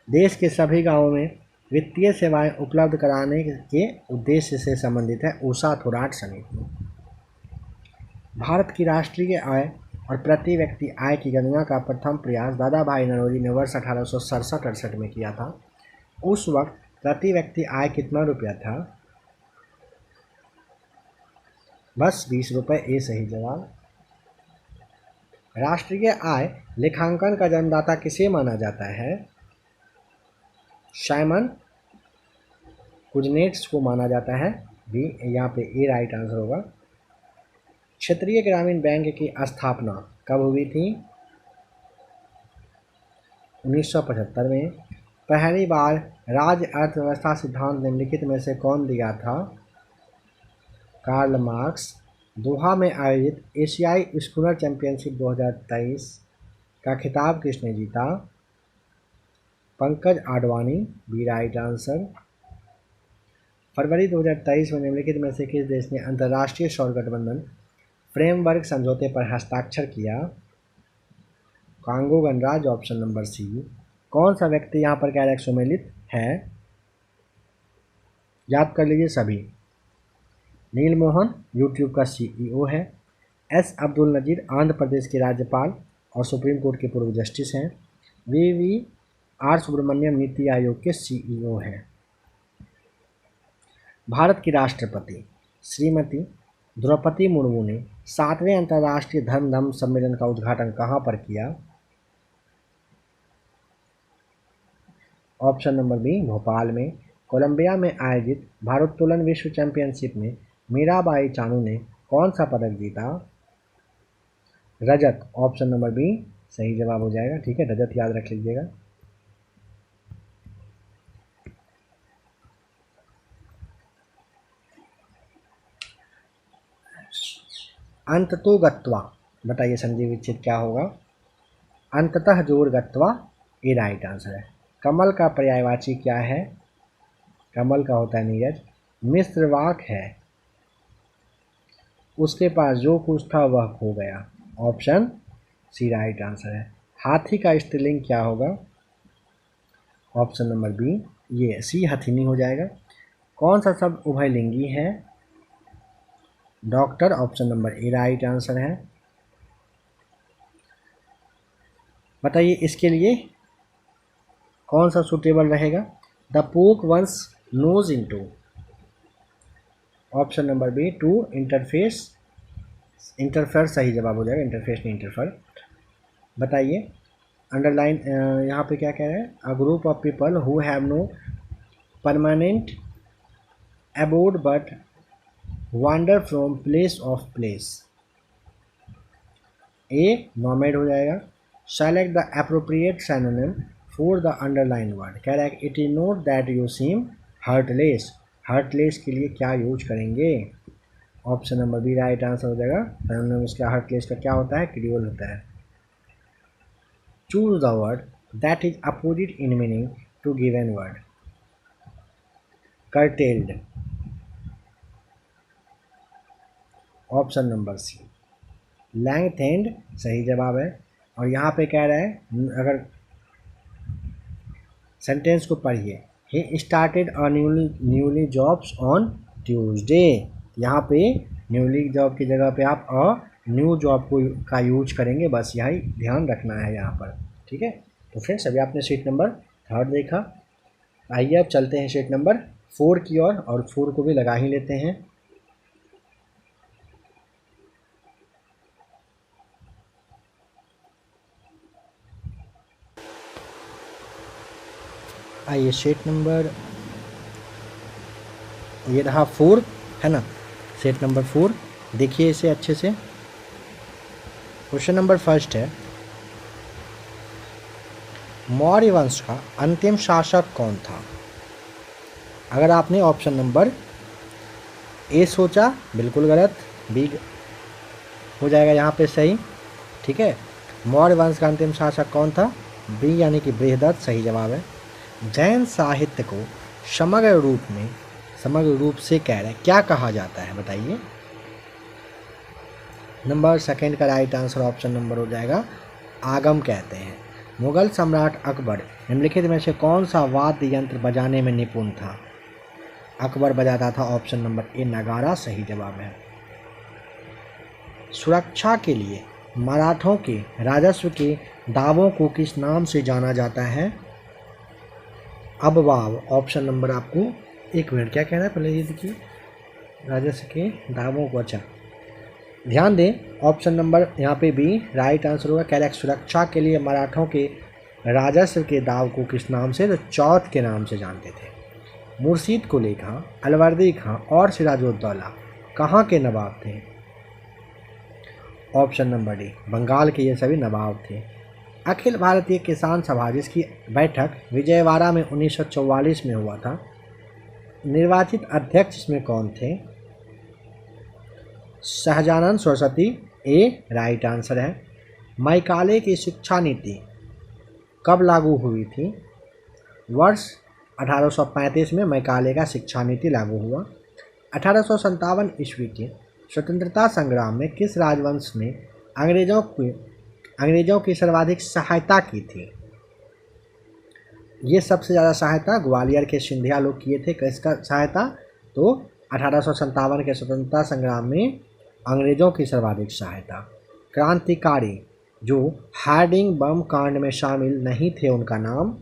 देश के सभी गांवों में वित्तीय सेवाएं उपलब्ध कराने के उद्देश्य से संबंधित है ऊषा थोराट समिति। भारत की राष्ट्रीय आय और प्रति व्यक्ति आय की गणना का प्रथम प्रयास दादा भाई नौरोजी ने वर्ष 1867-68 में किया था। उस वक्त प्रति व्यक्ति आय कितना रुपया था? बस 20 रुपये। ए सही जवाब। राष्ट्रीय आय लेखांकन का जन्मदाता किसे माना जाता है? साइमन कुजनेट्स को माना जाता है। बी यहाँ पे ए राइट आंसर होगा। क्षेत्रीय ग्रामीण बैंक की स्थापना कब हुई थी? 1975 में। पहली बार राज्य अर्थव्यवस्था सिद्धांत निम्नलिखित में से कौन दिया था? Karl Marx. दोहा में आयोजित एशियाई स्कूलर चैंपियनशिप 2023 का खिताब किसने जीता? Pankaj Advani. B right answer. फरवरी 2023 में निम्नलिखित में से किस देश ने अंतर्राष्ट्रीय सौर गठबंधन फ्रेमवर्क समझौते पर हस्ताक्षर किया? कांगो गणराज्य। Option number C. कौन सा व्यक्ति यहाँ पर क्या सम्मिलित है? याद कर लीजिए सभी। नील मोहन यूट्यूब का CEO है। एस अब्दुल नजीर आंध्र प्रदेश के राज्यपाल और सुप्रीम कोर्ट के पूर्व जस्टिस हैं। VVR सुब्रमण्यम नीति आयोग के CEO हैं। भारत की राष्ट्रपति श्रीमती द्रौपदी मुर्मू ने 7वें अंतर्राष्ट्रीय धर्म सम्मेलन का उद्घाटन कहाँ पर किया? ऑप्शन नंबर बी भोपाल में। कोलंबिया में आयोजित भारोत्तोलन विश्व चैंपियनशिप में मीराबाई चानू ने कौन सा पदक जीता? रजत। ऑप्शन नंबर बी सही जवाब हो जाएगा। ठीक है, रजत याद रख लीजिएगा। अंततो गत्वा बताइए संजीव विच्छेद क्या होगा? अंततः जोर गत्वा। ये राइट आंसर है। कमल का पर्यायवाची क्या है? कमल का होता है नीरज। मिस्रवाक है। उसके पास जो कुछ था वह खो गया। ऑप्शन सी राइट आंसर है। हाथी का स्त्रीलिंग क्या होगा? ऑप्शन नंबर बी ये सी हथिनी हो जाएगा। कौन सा शब्द उभयलिंगी है? Doctor. Option number A right answer है। बताइए इसके लिए कौन सा सुटेबल रहेगा? The poke one's nose into. Option number B to interface. Interfere सही जवाब हो जाएगा। इंटरफेस नहीं इंटरफेयर। बताइए अंडरलाइन यहाँ पे क्या कह रहे हैं? A group of people who have no permanent abode but wander from place of place. A nomad हो जाएगा। Select the appropriate synonym for the underline word. कह रहा है it is note that you seem heartless. Heartless के लिए क्या use करेंगे? Option number B right answer हो जाएगा। सिनोनिम इसका हर्टलेस का क्या होता है? क्रियोल होता है। Choose the word that is opposite in meaning to given word. Curtailed. Option number C lengthened सही जवाब है। और यहाँ पे कह रहा है अगर सेंटेंस को पढ़िए, he started a newly jobs on Tuesday. यहाँ पे न्यूली जॉब की जगह पे आप अ न्यू जॉब को का यूज करेंगे, बस यही ध्यान रखना है यहाँ पर। ठीक है, तो फ्रेंड्स अभी आपने शीट नंबर 3 देखा। आइए अब चलते हैं शीट नंबर 4 की ओर और 4 को भी लगा ही लेते हैं। आइए शीट नंबर ये रहा 4 है ना। शीट नंबर 4 देखिए इसे अच्छे से। क्वेश्चन नंबर 1 है मौर्य वंश का अंतिम शासक कौन था? अगर आपने ऑप्शन नंबर ए सोचा, बिल्कुल गलत, बी हो जाएगा यहाँ पे सही। ठीक है, मौर्य वंश का अंतिम शासक कौन था? बी यानी कि बृहदत्त सही जवाब है। जैन साहित्य को समग्र रूप से कह रहे क्या कहा जाता है, बताइए। नंबर सेकंड का राइट आंसर ऑप्शन नंबर हो जाएगा आगम कहते हैं। मुगल सम्राट अकबर निम्नलिखित में से कौन सा वाद्य यंत्र बजाने में निपुण था? अकबर बजाता था ऑप्शन नंबर ए नगारा सही जवाब है। सुरक्षा के लिए मराठों के राजस्व के दावों को किस नाम से जाना जाता है? अबवाब ऑप्शन नंबर आपको, एक मिनट क्या कह रहा है पहले ये देखिए, राजस्व के दावों को, अच्छा ध्यान दें, ऑप्शन नंबर यहाँ पे बी राइट आंसर होगा। करेक्ट, सुरक्षा के लिए मराठों के राजस्व के दाव को किस नाम से? तो चौथ के नाम से जानते थे। मुर्शीद कुली खां, अलवर्दी खां और सिराजुद्दौला कहाँ के नवाब थे? ऑप्शन नंबर डी बंगाल के ये सभी नवाब थे। अखिल भारतीय किसान सभा जिसकी बैठक विजयवाड़ा में 1944 में हुआ था, निर्वाचित अध्यक्ष इसमें कौन थे? सहजानंद सरस्वती ए राइट आंसर है। मैकाले की शिक्षा नीति कब लागू हुई थी? वर्ष 1835 में मैकाले का शिक्षा नीति लागू हुआ। 1857 ईस्वी के स्वतंत्रता संग्राम में किस राजवंश ने अंग्रेजों की सर्वाधिक सहायता की थी? ये सबसे ज़्यादा सहायता ग्वालियर के सिंधिया लोग किए थे। किसका सहायता? तो 1857 के स्वतंत्रता संग्राम में अंग्रेजों की सर्वाधिक सहायता। क्रांतिकारी जो हार्डिंग बम कांड में शामिल नहीं थे उनका नाम?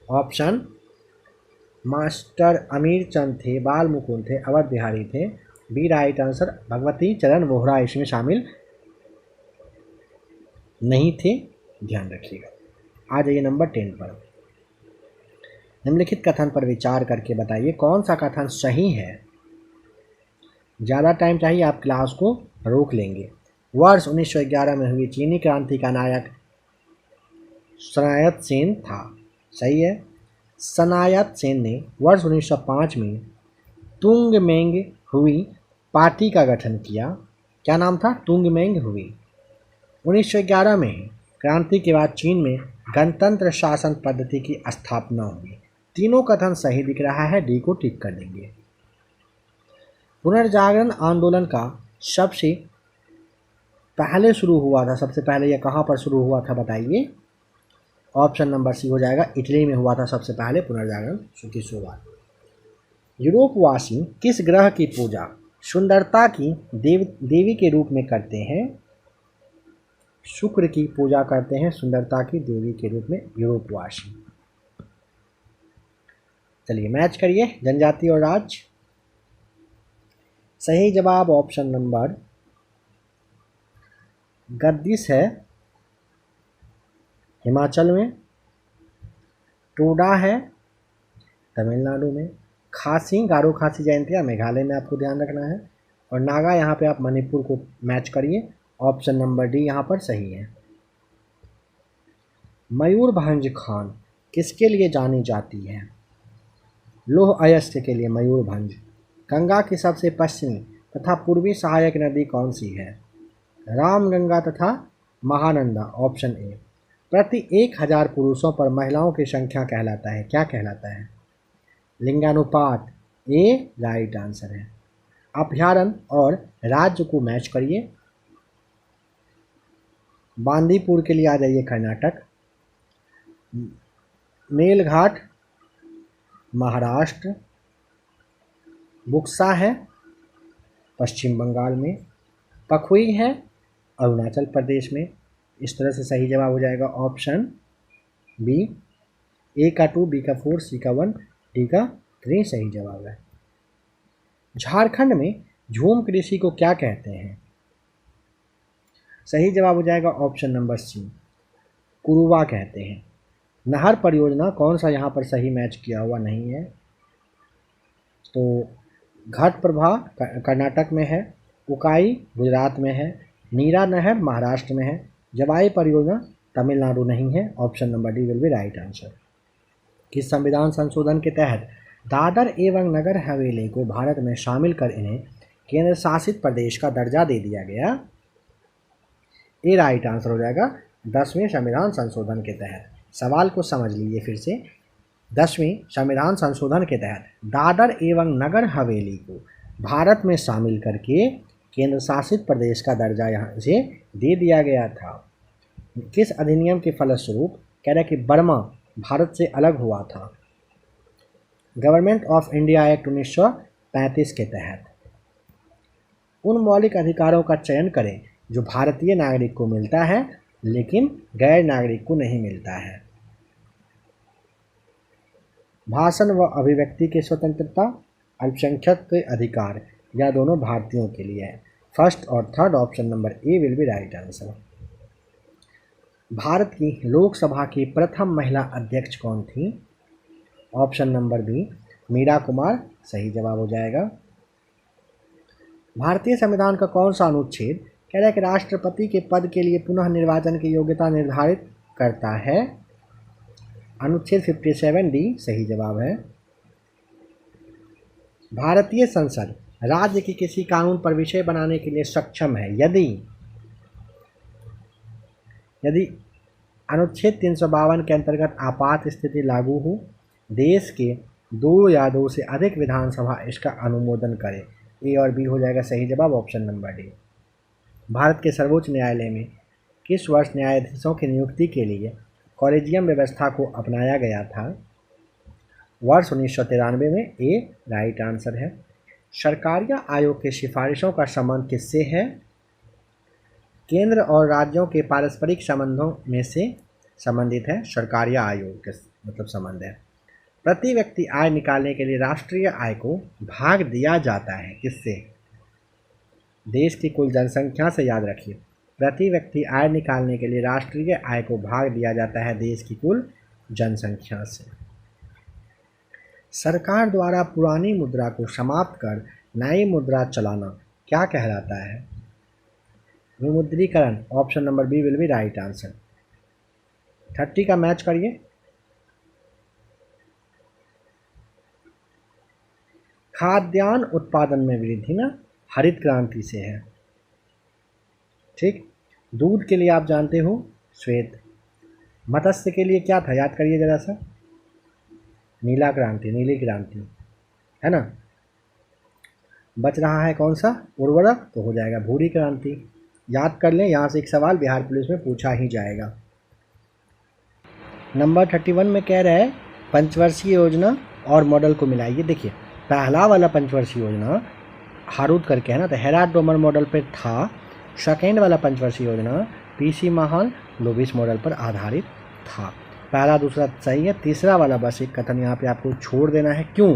ऑप्शन मास्टर अमीर चंद थे, बाल मुकुंद थे, अवध बिहारी थे। बी राइट आंसर, भगवती चरण वोहरा इसमें शामिल नहीं थे, ध्यान रखिएगा। आ जाइए नंबर 10 पर। निम्नलिखित कथन पर विचार करके बताइए कौन सा कथन सही है। ज़्यादा टाइम चाहिए, आप क्लास को रोक लेंगे। वर्ष 1911 में हुई चीनी क्रांति का नायक सनायत सेन था, सही है। सनायत सेन ने वर्ष 1905 में तुंगमेंग हुई पार्टी का गठन किया। क्या नाम था? तुंगमेंग हुई। 1911 में क्रांति के बाद चीन में गणतंत्र शासन पद्धति की स्थापना हुई। तीनों कथन सही दिख रहा है, डी को टिक कर देंगे। पुनर्जागरण आंदोलन का सबसे पहले शुरू हुआ था, सबसे पहले यह कहाँ पर शुरू हुआ था बताइए। ऑप्शन नंबर सी हो जाएगा, इटली में हुआ था सबसे पहले पुनर्जागरण की शुरुआत। यूरोपवासी किस ग्रह की पूजा सुंदरता की देवी के रूप में करते हैं? शुक्र की पूजा करते हैं सुंदरता की देवी के रूप में यूरोपवासी। चलिए मैच करिए, जनजाति और राज्य। सही जवाब ऑप्शन नंबर गद्दिश है हिमाचल में, टोडा है तमिलनाडु में, खासी गारो खासी जयंतिया मेघालय में आपको ध्यान रखना है, और नागा यहाँ पे आप मणिपुर को मैच करिए। ऑप्शन नंबर डी यहाँ पर सही है। मयूरभंज खान किसके लिए जानी जाती है? लौह अयस्क के लिए मयूरभंज। गंगा की सबसे पश्चिमी तथा पूर्वी सहायक नदी कौन सी है? रामगंगा तथा महानंदा। Option A. प्रति 1000 पुरुषों पर महिलाओं की संख्या कहलाता है, क्या कहलाता है? लिंगानुपात। ए राइट आंसर है। अभ्यारण्य और राज्य को मैच करिए। बांदीपुर के लिए आ जाइए कर्नाटक, मेलघाट महाराष्ट्र, बुक्सा है पश्चिम बंगाल में, पखुई है अरुणाचल प्रदेश में। इस तरह से सही जवाब हो जाएगा ऑप्शन बी। ए का 2, बी का 4, सी का 1, डी का 3 सही जवाब है। झारखंड में झूम कृषि को क्या कहते हैं? सही जवाब हो जाएगा ऑप्शन नंबर सी, कुरुवा कहते हैं। नहर परियोजना कौन सा यहाँ पर सही मैच किया हुआ नहीं है? तो घट प्रभा कर्नाटक में है, उकाई गुजरात में है, नीरा नहर महाराष्ट्र में है, जवाई परियोजना तमिलनाडु नहीं है, option number D will be right answer. किस संविधान संशोधन के तहत दादर एवं नगर हवेली को भारत में शामिल कर इन्हें केंद्र शासित प्रदेश का दर्जा दे दिया गया? ये राइट आंसर हो जाएगा 10वें संविधान संशोधन के तहत। सवाल को समझ लीजिए फिर से। 10वें संविधान संशोधन के तहत दादर एवं नगर हवेली को भारत में शामिल करके केंद्र शासित प्रदेश का दर्जा यहाँ से दे दिया गया था। किस अधिनियम के फलस्वरूप कह रहा है कि बर्मा भारत से अलग हुआ था? गवर्नमेंट ऑफ इंडिया एक्ट 1935 के तहत। उन मौलिक अधिकारों का चयन करें जो भारतीय नागरिक को मिलता है लेकिन गैर नागरिक को नहीं मिलता है। भाषण व अभिव्यक्ति की स्वतंत्रता, अल्पसंख्यक के अधिकार, या दोनों भारतीयों के लिए है। फर्स्ट और third option number A will be right answer. Bharat की लोकसभा की प्रथम महिला अध्यक्ष कौन थी? Option number B Meera Kumar सही जवाब हो जाएगा। भारतीय संविधान का कौन सा अनुच्छेद कह रहा है कि राष्ट्रपति के पद के लिए पुनः निर्वाचन की योग्यता निर्धारित करता है? अनुच्छेद 57D सही जवाब है। भारतीय संसद राज्य की किसी कानून पर विषय बनाने के लिए सक्षम है यदि अनुच्छेद 352 के अंतर्गत आपात स्थिति लागू हो, देश के 2 या 2 से अधिक विधानसभा इसका अनुमोदन करे। ए और बी हो जाएगा सही जवाब, ऑप्शन नंबर डी। भारत के सर्वोच्च न्यायालय में किस वर्ष न्यायाधीशों की नियुक्ति के लिए कॉलेजियम व्यवस्था को अपनाया गया था? वर्ष 1993 में। ए राइट आंसर है। सरकारिया आयोग के सिफारिशों का संबंध किससे है? केंद्र और राज्यों के पारस्परिक संबंधों में से संबंधित है। सरकारिया आयोग के मतलब संबंध है। प्रति व्यक्ति आय निकालने के लिए राष्ट्रीय आय को भाग दिया जाता है किससे? देश की कुल जनसंख्या से। याद रखिए, प्रति व्यक्ति आय निकालने के लिए राष्ट्रीय आय को भाग दिया जाता है देश की कुल जनसंख्या से। सरकार द्वारा पुरानी मुद्रा को समाप्त कर नई मुद्रा चलाना क्या कहलाता है? विमुद्रीकरण। Option number B will be right answer. 30 का मैच करिए। खाद्यान्न उत्पादन में वृद्धि ना हरित क्रांति से है। ठीक। दूध के लिए आप जानते हो श्वेत। मत्स्य के लिए क्या था याद करिए जरा सा। नीला क्रांति, नीली क्रांति है ना। बच रहा है कौन सा? उर्वरक, तो हो जाएगा भूरी क्रांति। याद कर लें, यहाँ से एक सवाल बिहार पुलिस में पूछा ही जाएगा। नंबर 31 में कह रहा है पंचवर्षीय योजना और मॉडल को मिलाइए। देखिए, पहला वाला पंचवर्षीय योजना हारूद करके है ना, तो हेराड डोमर मॉडल पर था। सेकेंड वाला पंचवर्षीय योजना पीसी महान लोबिस मॉडल पर आधारित था। पहला दूसरा सही है। तीसरा वाला बस एक कथन यहाँ पे आपको छोड़ देना है। क्यों?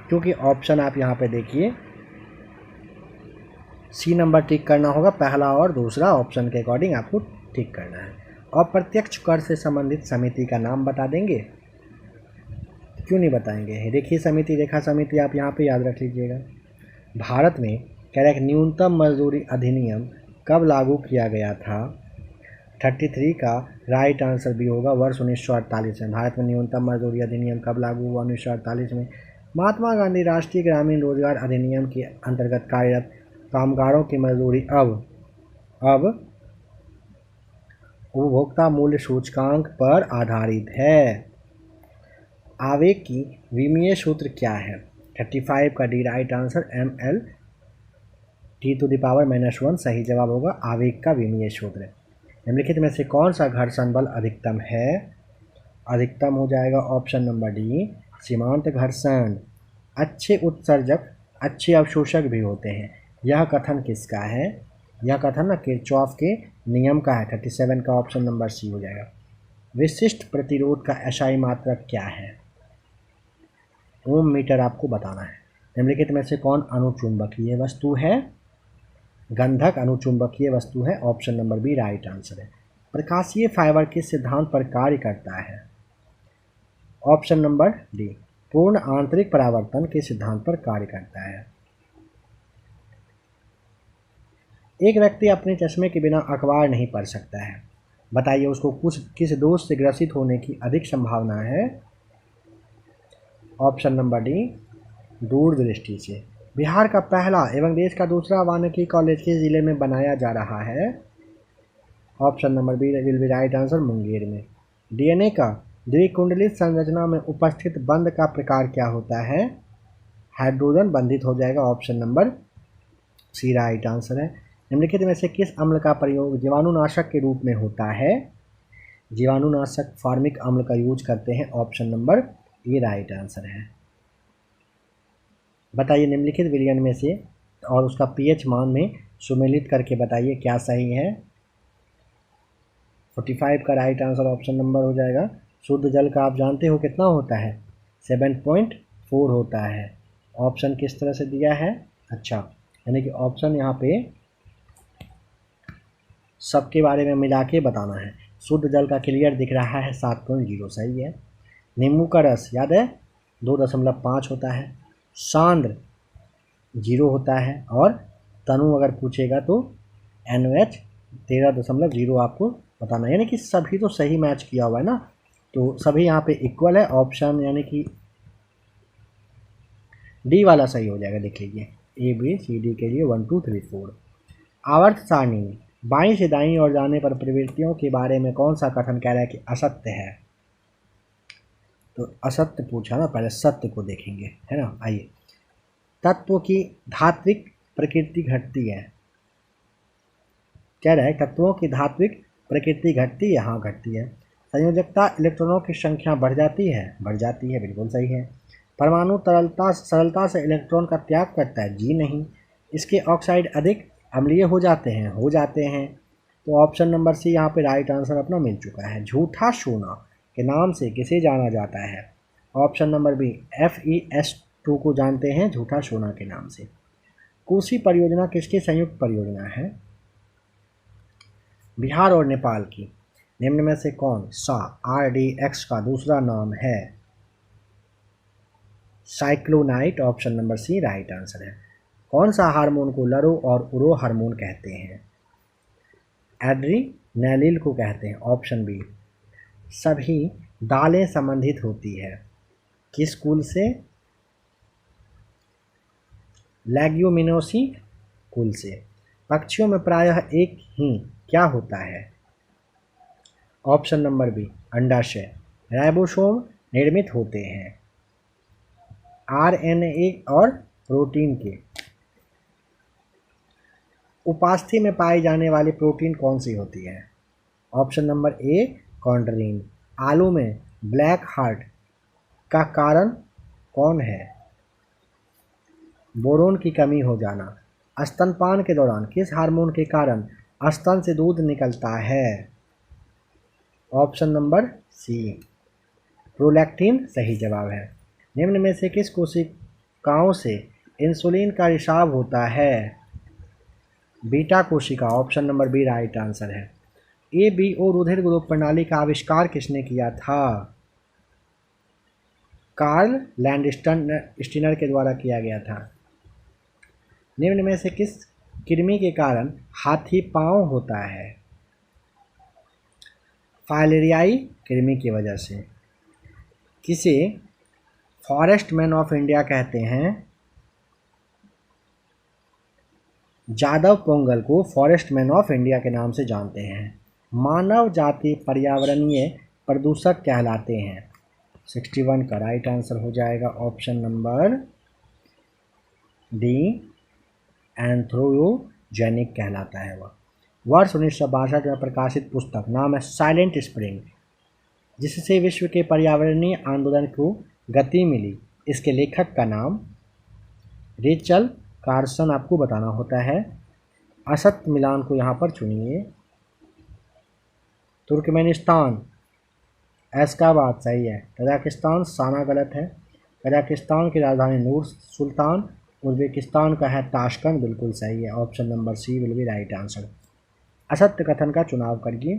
क्योंकि ऑप्शन आप यहाँ पे देखिए सी नंबर टिक करना होगा। पहला और दूसरा ऑप्शन के अकॉर्डिंग आपको टिक करना है। अप्रत्यक्ष कर से संबंधित समिति का नाम बता देंगे? क्यों नहीं बताएंगे? देखिए समिति, रेखा समिति आप यहाँ पे याद रख लीजिएगा। भारत में कह रहा है कि न्यूनतम मजदूरी अधिनियम कब लागू किया गया था? 33 का राइट आंसर भी होगा, वर्ष 1948 में। भारत में न्यूनतम मजदूरी अधिनियम कब लागू हुआ? 1948 में। महात्मा गांधी राष्ट्रीय ग्रामीण रोजगार अधिनियम के अंतर्गत कार्यरत कामगारों की मजदूरी अब उपभोक्ता मूल्य सूचकांक पर आधारित है। आवेग की विमीय सूत्र क्या है? 35 का D right answer, ML T⁻⁻1 सही जवाब होगा। आवेग का विमीय सूत्र। निम्नलिखित में से कौन सा घर्षण बल अधिकतम है? अधिकतम हो जाएगा ऑप्शन नंबर डी सीमांत घर्षण। अच्छे उत्सर्जक अच्छे अवशोषक भी होते हैं, यह कथन किसका है? यह कथन ना किरचॉफ के नियम का है। 37 का ऑप्शन नंबर सी हो जाएगा। विशिष्ट प्रतिरोध का SI मात्रक क्या है? ओम मीटर आपको बताना है। निम्नलिखित में से कौन अनुचुंबकीय वस्तु है? गंधक अनुचुंबकीय वस्तु है। Option number B right answer है। प्रकाशीय फाइबर किस सिद्धांत पर कार्य करता है? ऑप्शन नंबर डी पूर्ण आंतरिक परावर्तन के सिद्धांत पर कार्य करता है। एक व्यक्ति अपने चश्मे के बिना अखबार नहीं पढ़ सकता है, बताइए उसको किस दोष से ग्रसित होने की अधिक संभावना है। ऑप्शन नंबर डी, दूरदृष्टि से। बिहार का पहला एवं देश का दूसरा वानिकी कॉलेज किस जिले में बनाया जा रहा है। Option number B will be right answer, Munger में। डीएनए का द्विकुंडलित संरचना में उपस्थित बंध का प्रकार क्या होता है। हाइड्रोजन बंधित हो जाएगा, option number C right answer है। निम्नलिखित में से किस अम्ल का प्रयोग जीवाणुनाशक के रूप में होता है। जीवाणुनाशक फार्मिक अम्ल का यूज करते हैं, option number A right answer है। बताइए निम्नलिखित विलयन में से और उसका पीएच मान में सुमेलित करके बताइए क्या सही है। 45 का राइट आंसर ऑप्शन नंबर हो जाएगा। शुद्ध जल का आप जानते हो कितना होता है, 7.4 होता है। ऑप्शन किस तरह से दिया है, अच्छा यानी कि ऑप्शन यहाँ पे सबके बारे में मिला के बताना है। शुद्ध जल का क्लियर दिख रहा है 7.0 सही है। नींबू का रस याद है 2.5 होता है। सांद्र 0 होता है और तनु अगर पूछेगा तो NOH 13.0 आपको बताना है। यानी कि सभी तो सही मैच किया हुआ है ना, तो सभी यहाँ पे इक्वल है। ऑप्शन यानी कि डी वाला सही हो जाएगा। देख लीजिए ABCD के लिए 1 2 3 4। आवर्त सारणी में बाईं से दाईं ओर जाने पर प्रवृत्तियों के बारे में कौन सा कथन कह रहा है कि असत्य है। तो असत्य पूछा ना, पहले सत्य को देखेंगे है ना। आइए, तत्वों की धात्विक प्रकृति घटती है, कह रहा है तत्वों की धात्विक प्रकृति घटती है, हाँ घटती है। संयोजकता इलेक्ट्रॉनों की संख्या बढ़ जाती है, बिल्कुल सही है। परमाणु सरलता से इलेक्ट्रॉन का त्याग करता है, जी नहीं। इसके ऑक्साइड अधिक अम्लीय हो जाते हैं। तो ऑप्शन नंबर सी यहाँ पे राइट आंसर अपना मिल चुका है। झूठा सोना के नाम से किसे जाना जाता है। ऑप्शन नंबर बी FeS2 को जानते हैं झूठा सोना के नाम से। कोसी परियोजना किसकी संयुक्त परियोजना है। बिहार और नेपाल की। निम्न में से कौन सा RDX का दूसरा नाम है। Cyclonite, option number C right answer है। कौन सा हार्मोन को लरो और उरो हार्मोन कहते हैं। एड्रीनैलिन को कहते हैं, ऑप्शन बी। सभी दालें संबंधित होती है किस कुल से, लेग्यूमिनोसी कुल से। पक्षियों में प्रायः एक ही क्या होता है। ऑप्शन नंबर बी अंडाशय। राइबोसोम निर्मित होते हैं RNA और प्रोटीन के। उपास्थि में पाई जाने वाली प्रोटीन कौन सी होती है। ऑप्शन नंबर ए कॉन्ड्रीन। आलू में ब्लैक हार्ट का कारण कौन है। बोरोन की कमी हो जाना। स्तनपान के दौरान किस हार्मोन के कारण स्तन से दूध निकलता है। ऑप्शन नंबर सी प्रोलैक्टिन सही जवाब है। निम्न में से किस कोशिकाओं से इंसुलिन का रिसाव होता है। बीटा कोशिका, option number B right answer है। ABO रुधिर ग्रुप प्रणाली का आविष्कार किसने किया था। कार्ल लैंडस्टीनर के द्वारा किया गया था। निम्न में से किस कृमि के कारण हाथी पांव होता है। फाइलेरियाई कृमि की वजह से। किसे फॉरेस्ट मैन ऑफ इंडिया कहते हैं। जादव पोंगल को फॉरेस्ट मैन ऑफ इंडिया के नाम से जानते हैं। मानव जाति पर्यावरणीय प्रदूषक कहलाते हैं। 61 का राइट आंसर हो जाएगा ऑप्शन नंबर डी एंथ्रोपोजेनिक कहलाता है वह। वर्ष 1962 में प्रकाशित पुस्तक नाम है साइलेंट स्प्रिंग, जिससे विश्व के पर्यावरणीय आंदोलन को गति मिली। इसके लेखक का नाम रेचल कार्सन आपको बताना होता है। असत मिलान को यहाँ पर चुनिए। तुर्कमेनिस्तान एशकाबाद सही है। कजाकिस्तान साना गलत है। कजाकिस्तान की राजधानी नूर सुल्तान। उज्बेकिस्तान का है ताशकंद, बिल्कुल सही है। Option number C will be right answer. असत्य कथन का चुनाव करिए।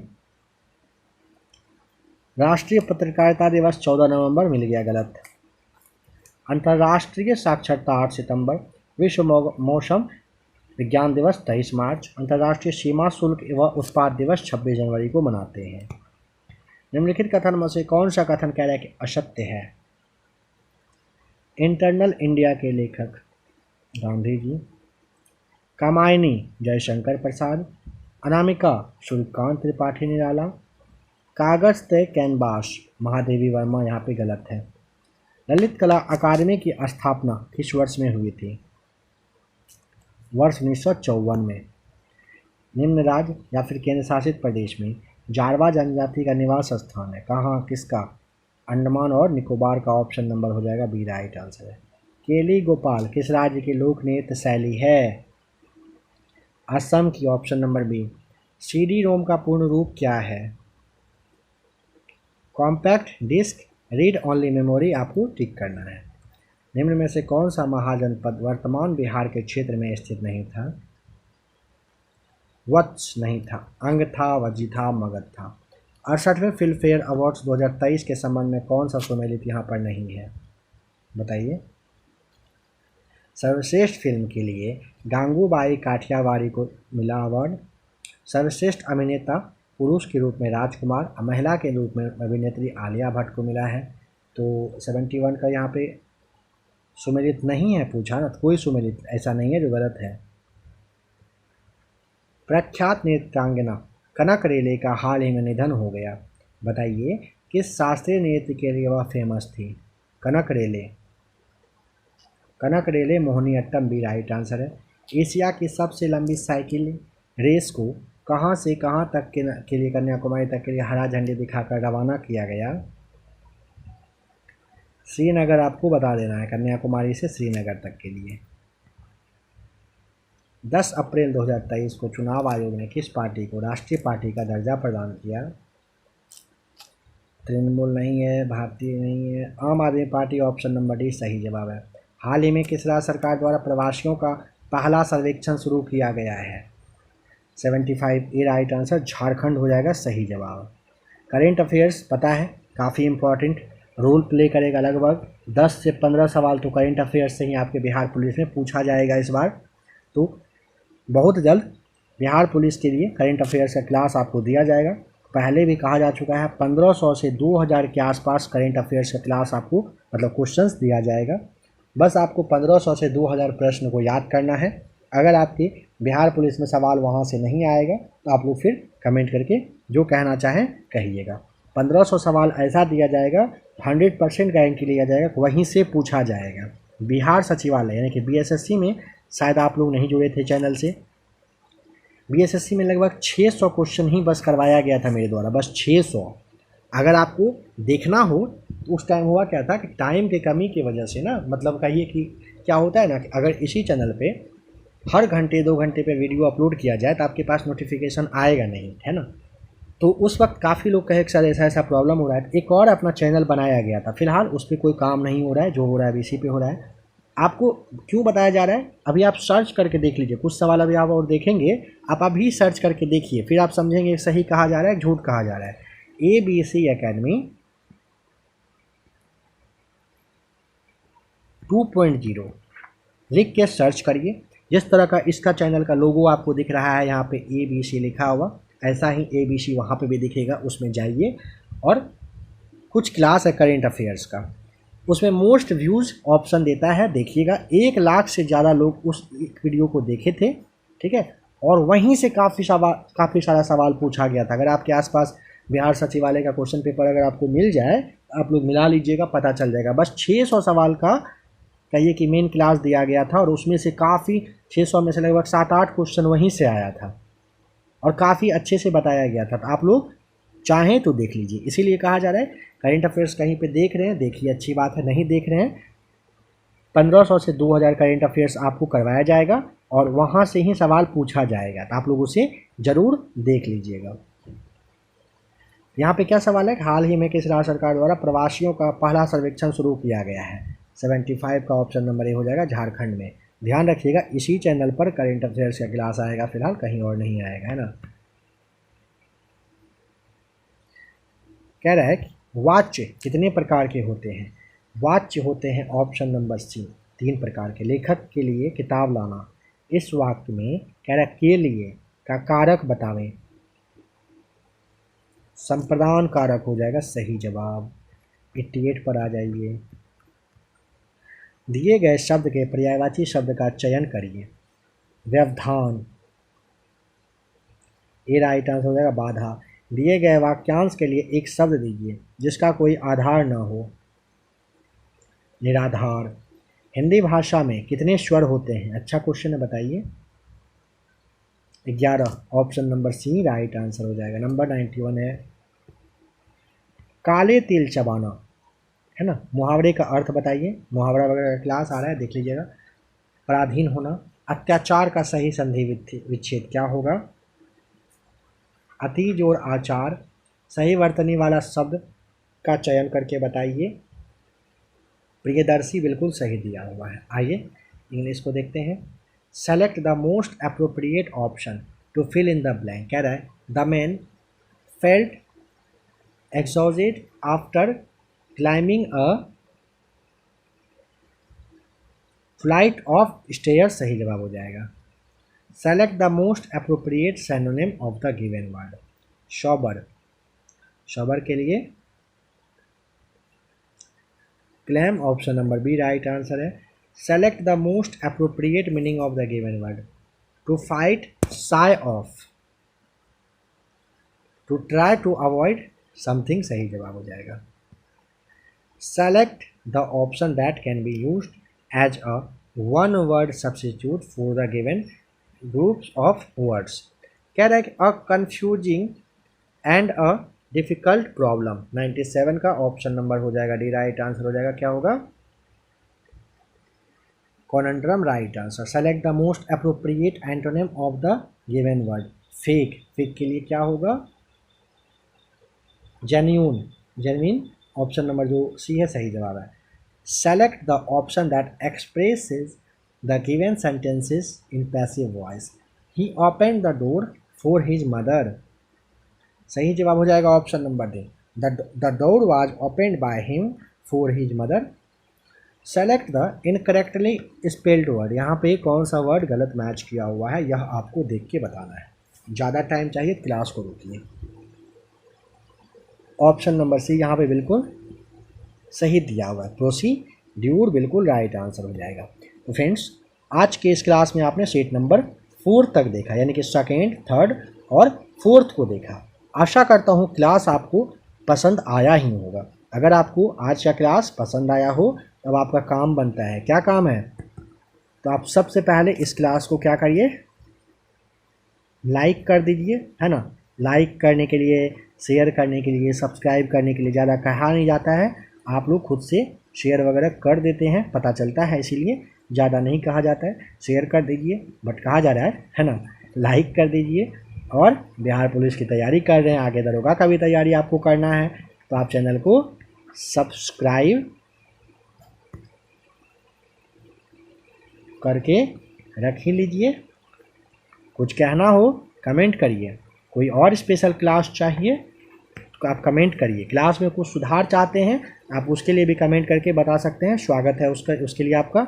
राष्ट्रीय पत्रकारिता दिवस 14 नवंबर मिल गया, गलत। अंतर्राष्ट्रीय साक्षरता 8 सितंबर। विश्व मौसम विज्ञान दिवस 23 मार्च। अंतर्राष्ट्रीय सीमा शुल्क एवं उत्पाद दिवस 26 जनवरी को मनाते हैं। निम्नलिखित कथन में से कौन सा कथन कह रहा है कि असत्य है? इंटरनल इंडिया के लेखक गांधी जी, कामायनी जयशंकर प्रसाद, अनामिका सूर्यकांत त्रिपाठी निराला, कागज तय कैनवास महादेवी वर्मा, यहाँ पे गलत है। ललित कला अकादमी की स्थापना किस वर्ष में हुई थी? वर्ष 1954 में। निम्न राज्य या फिर केंद्र शासित प्रदेश में जारवा जनजाति का निवास स्थान है, कहाँ, किसका? अंडमान और निकोबार का ऑप्शन नंबर हो जाएगा बी राइट आंसर है। केली गोपाल किस राज्य की लोक नृत्य शैली है? असम की, option number B. CD ROM का पूर्ण रूप क्या है? Compact disc read only memory, आपको टिक करना है। निम्न में से कौन सा महाजनपद वर्तमान बिहार के क्षेत्र में स्थित नहीं था? वत्स नहीं था, अंग था, वजी था, मगध था। 68वें फिल्म फेयर अवार्ड्स 2023 के संबंध में कौन सा सुमेलित यहाँ पर नहीं है? बताइए। सर्वश्रेष्ठ फिल्म के लिए गांगूबाई काठियावाड़ी को मिला अवार्ड। सर्वश्रेष्ठ अभिनेता पुरुष के रूप में राजकुमार, महिला के रूप में अभिनेत्री आलिया भट्ट को मिला है। तो 71 का यहाँ पे सुमेलित नहीं है पूछा ना, कोई सुमेलित ऐसा नहीं है जो गलत है। प्रख्यात नृत्यांगना कनक रेले का हाल ही में निधन हो गया। बताइए किस शास्त्रीय नृत्य के लिए वह फेमस थी? कनक रेले। कनक रेले मोहिनीअट्टम भी राइट आंसर है। एशिया की सबसे लंबी साइकिल रेस को कहां से कहां तक के लिए कन्याकुमारी तक के लिए हरा झंडी दिखाकर रवाना किया गया? श्रीनगर, आपको बता देना है, कन्याकुमारी से श्रीनगर तक के लिए। 10 अप्रैल 2023 को चुनाव आयोग ने किस पार्टी को राष्ट्रीय पार्टी का दर्जा प्रदान किया? तृणमूल नहीं है, भारतीय नहीं है, आम आदमी पार्टी, ऑप्शन नंबर डी सही जवाब है। हाल ही में किस राज्य सरकार द्वारा प्रवासियों का पहला सर्वेक्षण शुरू किया गया है? 75 ए राइट आंसर, झारखंड हो जाएगा सही जवाब। करेंट अफेयर्स पता है काफ़ी इंपॉर्टेंट रोल प्ले करेगा, लगभग 10 से 15 सवाल तो करेंट अफेयर्स से ही आपके बिहार पुलिस में पूछा जाएगा इस बार। तो बहुत जल्द बिहार पुलिस के लिए करेंट अफेयर्स का क्लास आपको दिया जाएगा। पहले भी कहा जा चुका है 1500 से 2000 के आसपास करेंट अफेयर्स का क्लास आपको मतलब क्वेश्चंस दिया जाएगा। बस आपको 1500 से 2000 प्रश्न को याद करना है। अगर आपके बिहार पुलिस में सवाल वहाँ से नहीं आएगा तो आप लोग फिर कमेंट करके जो कहना चाहें कहिएगा। 1500 सवाल ऐसा दिया जाएगा, 100% गारंटी लिया जाएगा, वहीं से पूछा जाएगा। बिहार सचिवालय यानी कि बीएसएससी में शायद आप लोग नहीं जुड़े थे चैनल से, बीएसएससी में लगभग 600 क्वेश्चन ही बस करवाया गया था मेरे द्वारा, बस 600। अगर आपको देखना हो तो उस टाइम हुआ क्या था कि टाइम की कमी की वजह से ना, मतलब कहिए कि क्या होता है ना कि अगर इसी चैनल पे हर घंटे 2 घंटे पे वीडियो अपलोड किया जाए तो आपके पास नोटिफिकेशन आएगा नहीं, है ना। तो उस वक्त काफ़ी लोग कहे कि सर ऐसा ऐसा प्रॉब्लम हो रहा है। एक और अपना चैनल बनाया गया था, फिलहाल उस पर कोई काम नहीं हो रहा है, जो हो रहा है अभी इसी पे हो रहा है। आपको क्यों बताया जा रहा है, अभी आप सर्च करके देख लीजिए, कुछ सवाल अभी आप और देखेंगे, आप अभी सर्च करके देखिए, फिर आप समझेंगे सही कहा जा रहा है झूठ कहा जा रहा है। ABC एकेडमी 2.0 लिख के सर्च करिए। जिस तरह का इसका चैनल का लोगो आपको दिख रहा है यहाँ पे ABC लिखा हुआ, ऐसा ही ABC वहाँ पे भी दिखेगा, उसमें जाइए और कुछ क्लास है करेंट अफेयर्स का, उसमें मोस्ट व्यूज़ ऑप्शन देता है, देखिएगा। 1 लाख से ज़्यादा लोग उस वीडियो को देखे थे, ठीक है, और वहीं से काफ़ी सारा सवाल पूछा गया था। अगर आपके आसपास बिहार सचिवालय का क्वेश्चन पेपर अगर आपको मिल जाए, आप लोग मिला लीजिएगा, पता चल जाएगा। बस 600 सवाल का कहिए कि मेन क्लास दिया गया था और उसमें से काफ़ी 600 में से लगभग 7-8 क्वेश्चन वहीं से आया था और काफ़ी अच्छे से बताया गया था। तो आप लोग चाहें तो देख लीजिए, इसीलिए कहा जा रहा है करेंट अफेयर्स कहीं पे देख रहे हैं देखिए, अच्छी बात है, नहीं देख रहे हैं 1500 से 2000 करेंट अफेयर्स आपको करवाया जाएगा और वहाँ से ही सवाल पूछा जाएगा, तो आप लोग उसे ज़रूर देख लीजिएगा। यहाँ पे क्या सवाल है, हाल ही में किस राज्य सरकार द्वारा प्रवासियों का पहला सर्वेक्षण शुरू किया गया है? 75 का ऑप्शन नंबर ए हो जाएगा, झारखंड में। ध्यान रखिएगा इसी चैनल पर करेंट अफेयर्स का क्लास आएगा, फिलहाल कहीं और नहीं आएगा, है ना। कह रहा है कि वाच्य कितने प्रकार के होते हैं? वाच्य होते हैं ऑप्शन नंबर सी 3 प्रकार के। लेखक के लिए किताब लाना, इस वाक्य में कह रहा के लिए का कारक बतावें। संप्रदान कारक हो जाएगा सही जवाब। 88 पर आ जाइए। दिए गए शब्द के पर्यायवाची शब्द का चयन करिए। व्यवधान, ये राइट आंसर हो जाएगा। बाधा। दिए गए वाक्यांश के लिए एक शब्द दीजिए जिसका कोई आधार न हो। निराधार। हिंदी भाषा में कितने स्वर होते हैं? अच्छा क्वेश्चन है, बताइए। 11। Option number C right answer हो जाएगा। नंबर 91 है काले तिल चबाना, है ना। मुहावरे का अर्थ बताइए। मुहावरा वगैरह क्लास आ रहा है, देख लीजिएगा। पराधीन होना। अत्याचार का सही संधि विच्छेद क्या होगा? अति जोड़ आचार। सही वर्तनी वाला शब्द का चयन करके बताइए। प्रियदर्शी बिल्कुल सही दिया हुआ है। आइए इंग्लिश को देखते हैं। Select the most appropriate option to fill in the blank. कह रहा है the man felt exhausted after climbing a flight of stairs सही जवाब हो जाएगा। Select the most appropriate synonym of the given word. Sober, sober के लिए calm, option number B right answer है। Select the most appropriate meaning of the given word. To fight, shy of, to try to avoid something सही जवाब हो जाएगा। Select the option that can be used as a one word substitute for the given groups of words. कह रहा है कि a confusing and a difficult problem. 97 का option number हो जाएगा डी राइट आंसर हो जाएगा। क्या होगा? Conundrum right answer. Select the most appropriate antonym of the given word. Fake, fake के लिए क्या होगा? जेन्यून, जेन्युइन, ऑप्शन नंबर जो सी है सही जवाब है। Select the option that expresses the given sentences in passive voice. He open the door for his mother सही जवाब हो जाएगा option number D. The door was opened by him for his mother. Select the incorrectly spelled word. यहाँ पे कौन सा word गलत match किया हुआ है यह आपको देख के बताना है। ज़्यादा टाइम चाहिए क्लास को रोकिए। ऑप्शन नंबर सी यहाँ पे बिल्कुल सही दिया हुआ है। प्रोसीड्यूर बिल्कुल राइट आंसर हो जाएगा। तो फ्रेंड्स आज के इस क्लास में आपने सेट नंबर 4 तक देखा, यानी कि सेकेंड, थर्ड और फोर्थ को देखा। आशा करता हूँ क्लास आपको पसंद आया ही होगा। अगर आपको आज का क्लास पसंद आया हो तब आपका काम बनता है। क्या काम है? तो आप सबसे पहले इस क्लास को क्या करिए, लाइक कर दीजिए, है ना। लाइक करने के लिए, शेयर करने के लिए, सब्सक्राइब करने के लिए ज़्यादा कहा नहीं जाता है। आप लोग खुद से शेयर वगैरह कर देते हैं, पता चलता है, इसीलिए ज़्यादा नहीं कहा जाता है। शेयर कर दीजिए, बट कहा जा रहा है ना। लाइक कर दीजिए। और बिहार पुलिस की तैयारी कर रहे हैं, आगे दरोगा का भी तैयारी आपको करना है, तो आप चैनल को सब्सक्राइब करके रख ही लीजिए। कुछ कहना हो कमेंट करिए। कोई और स्पेशल क्लास चाहिए तो आप कमेंट करिए। क्लास में कुछ सुधार चाहते हैं आप उसके लिए भी कमेंट करके बता सकते हैं। स्वागत है उसके लिए आपका।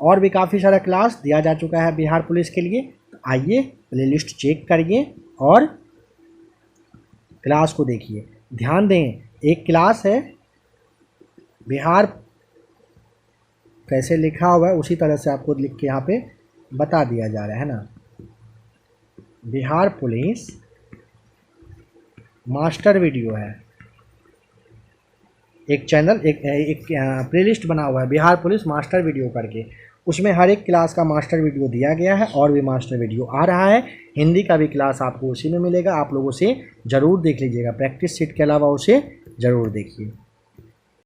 और भी काफ़ी सारा क्लास दिया जा चुका है बिहार पुलिस के लिए। तो आइए प्लेलिस्ट चेक करिए और क्लास को देखिए। ध्यान दें, एक क्लास है बिहार कैसे लिखा हुआ है उसी तरह से आपको लिख के यहाँ पे बता दिया जा रहा है ना। बिहार पुलिस मास्टर वीडियो है, एक चैनल, एक प्लेलिस्ट बना हुआ है बिहार पुलिस मास्टर वीडियो करके। उसमें हर एक क्लास का मास्टर वीडियो दिया गया है और भी मास्टर वीडियो आ रहा है। हिंदी का भी क्लास आपको उसी में मिलेगा। आप लोग उसे ज़रूर देख लीजिएगा, प्रैक्टिस सीट के अलावा उसे ज़रूर देखिए।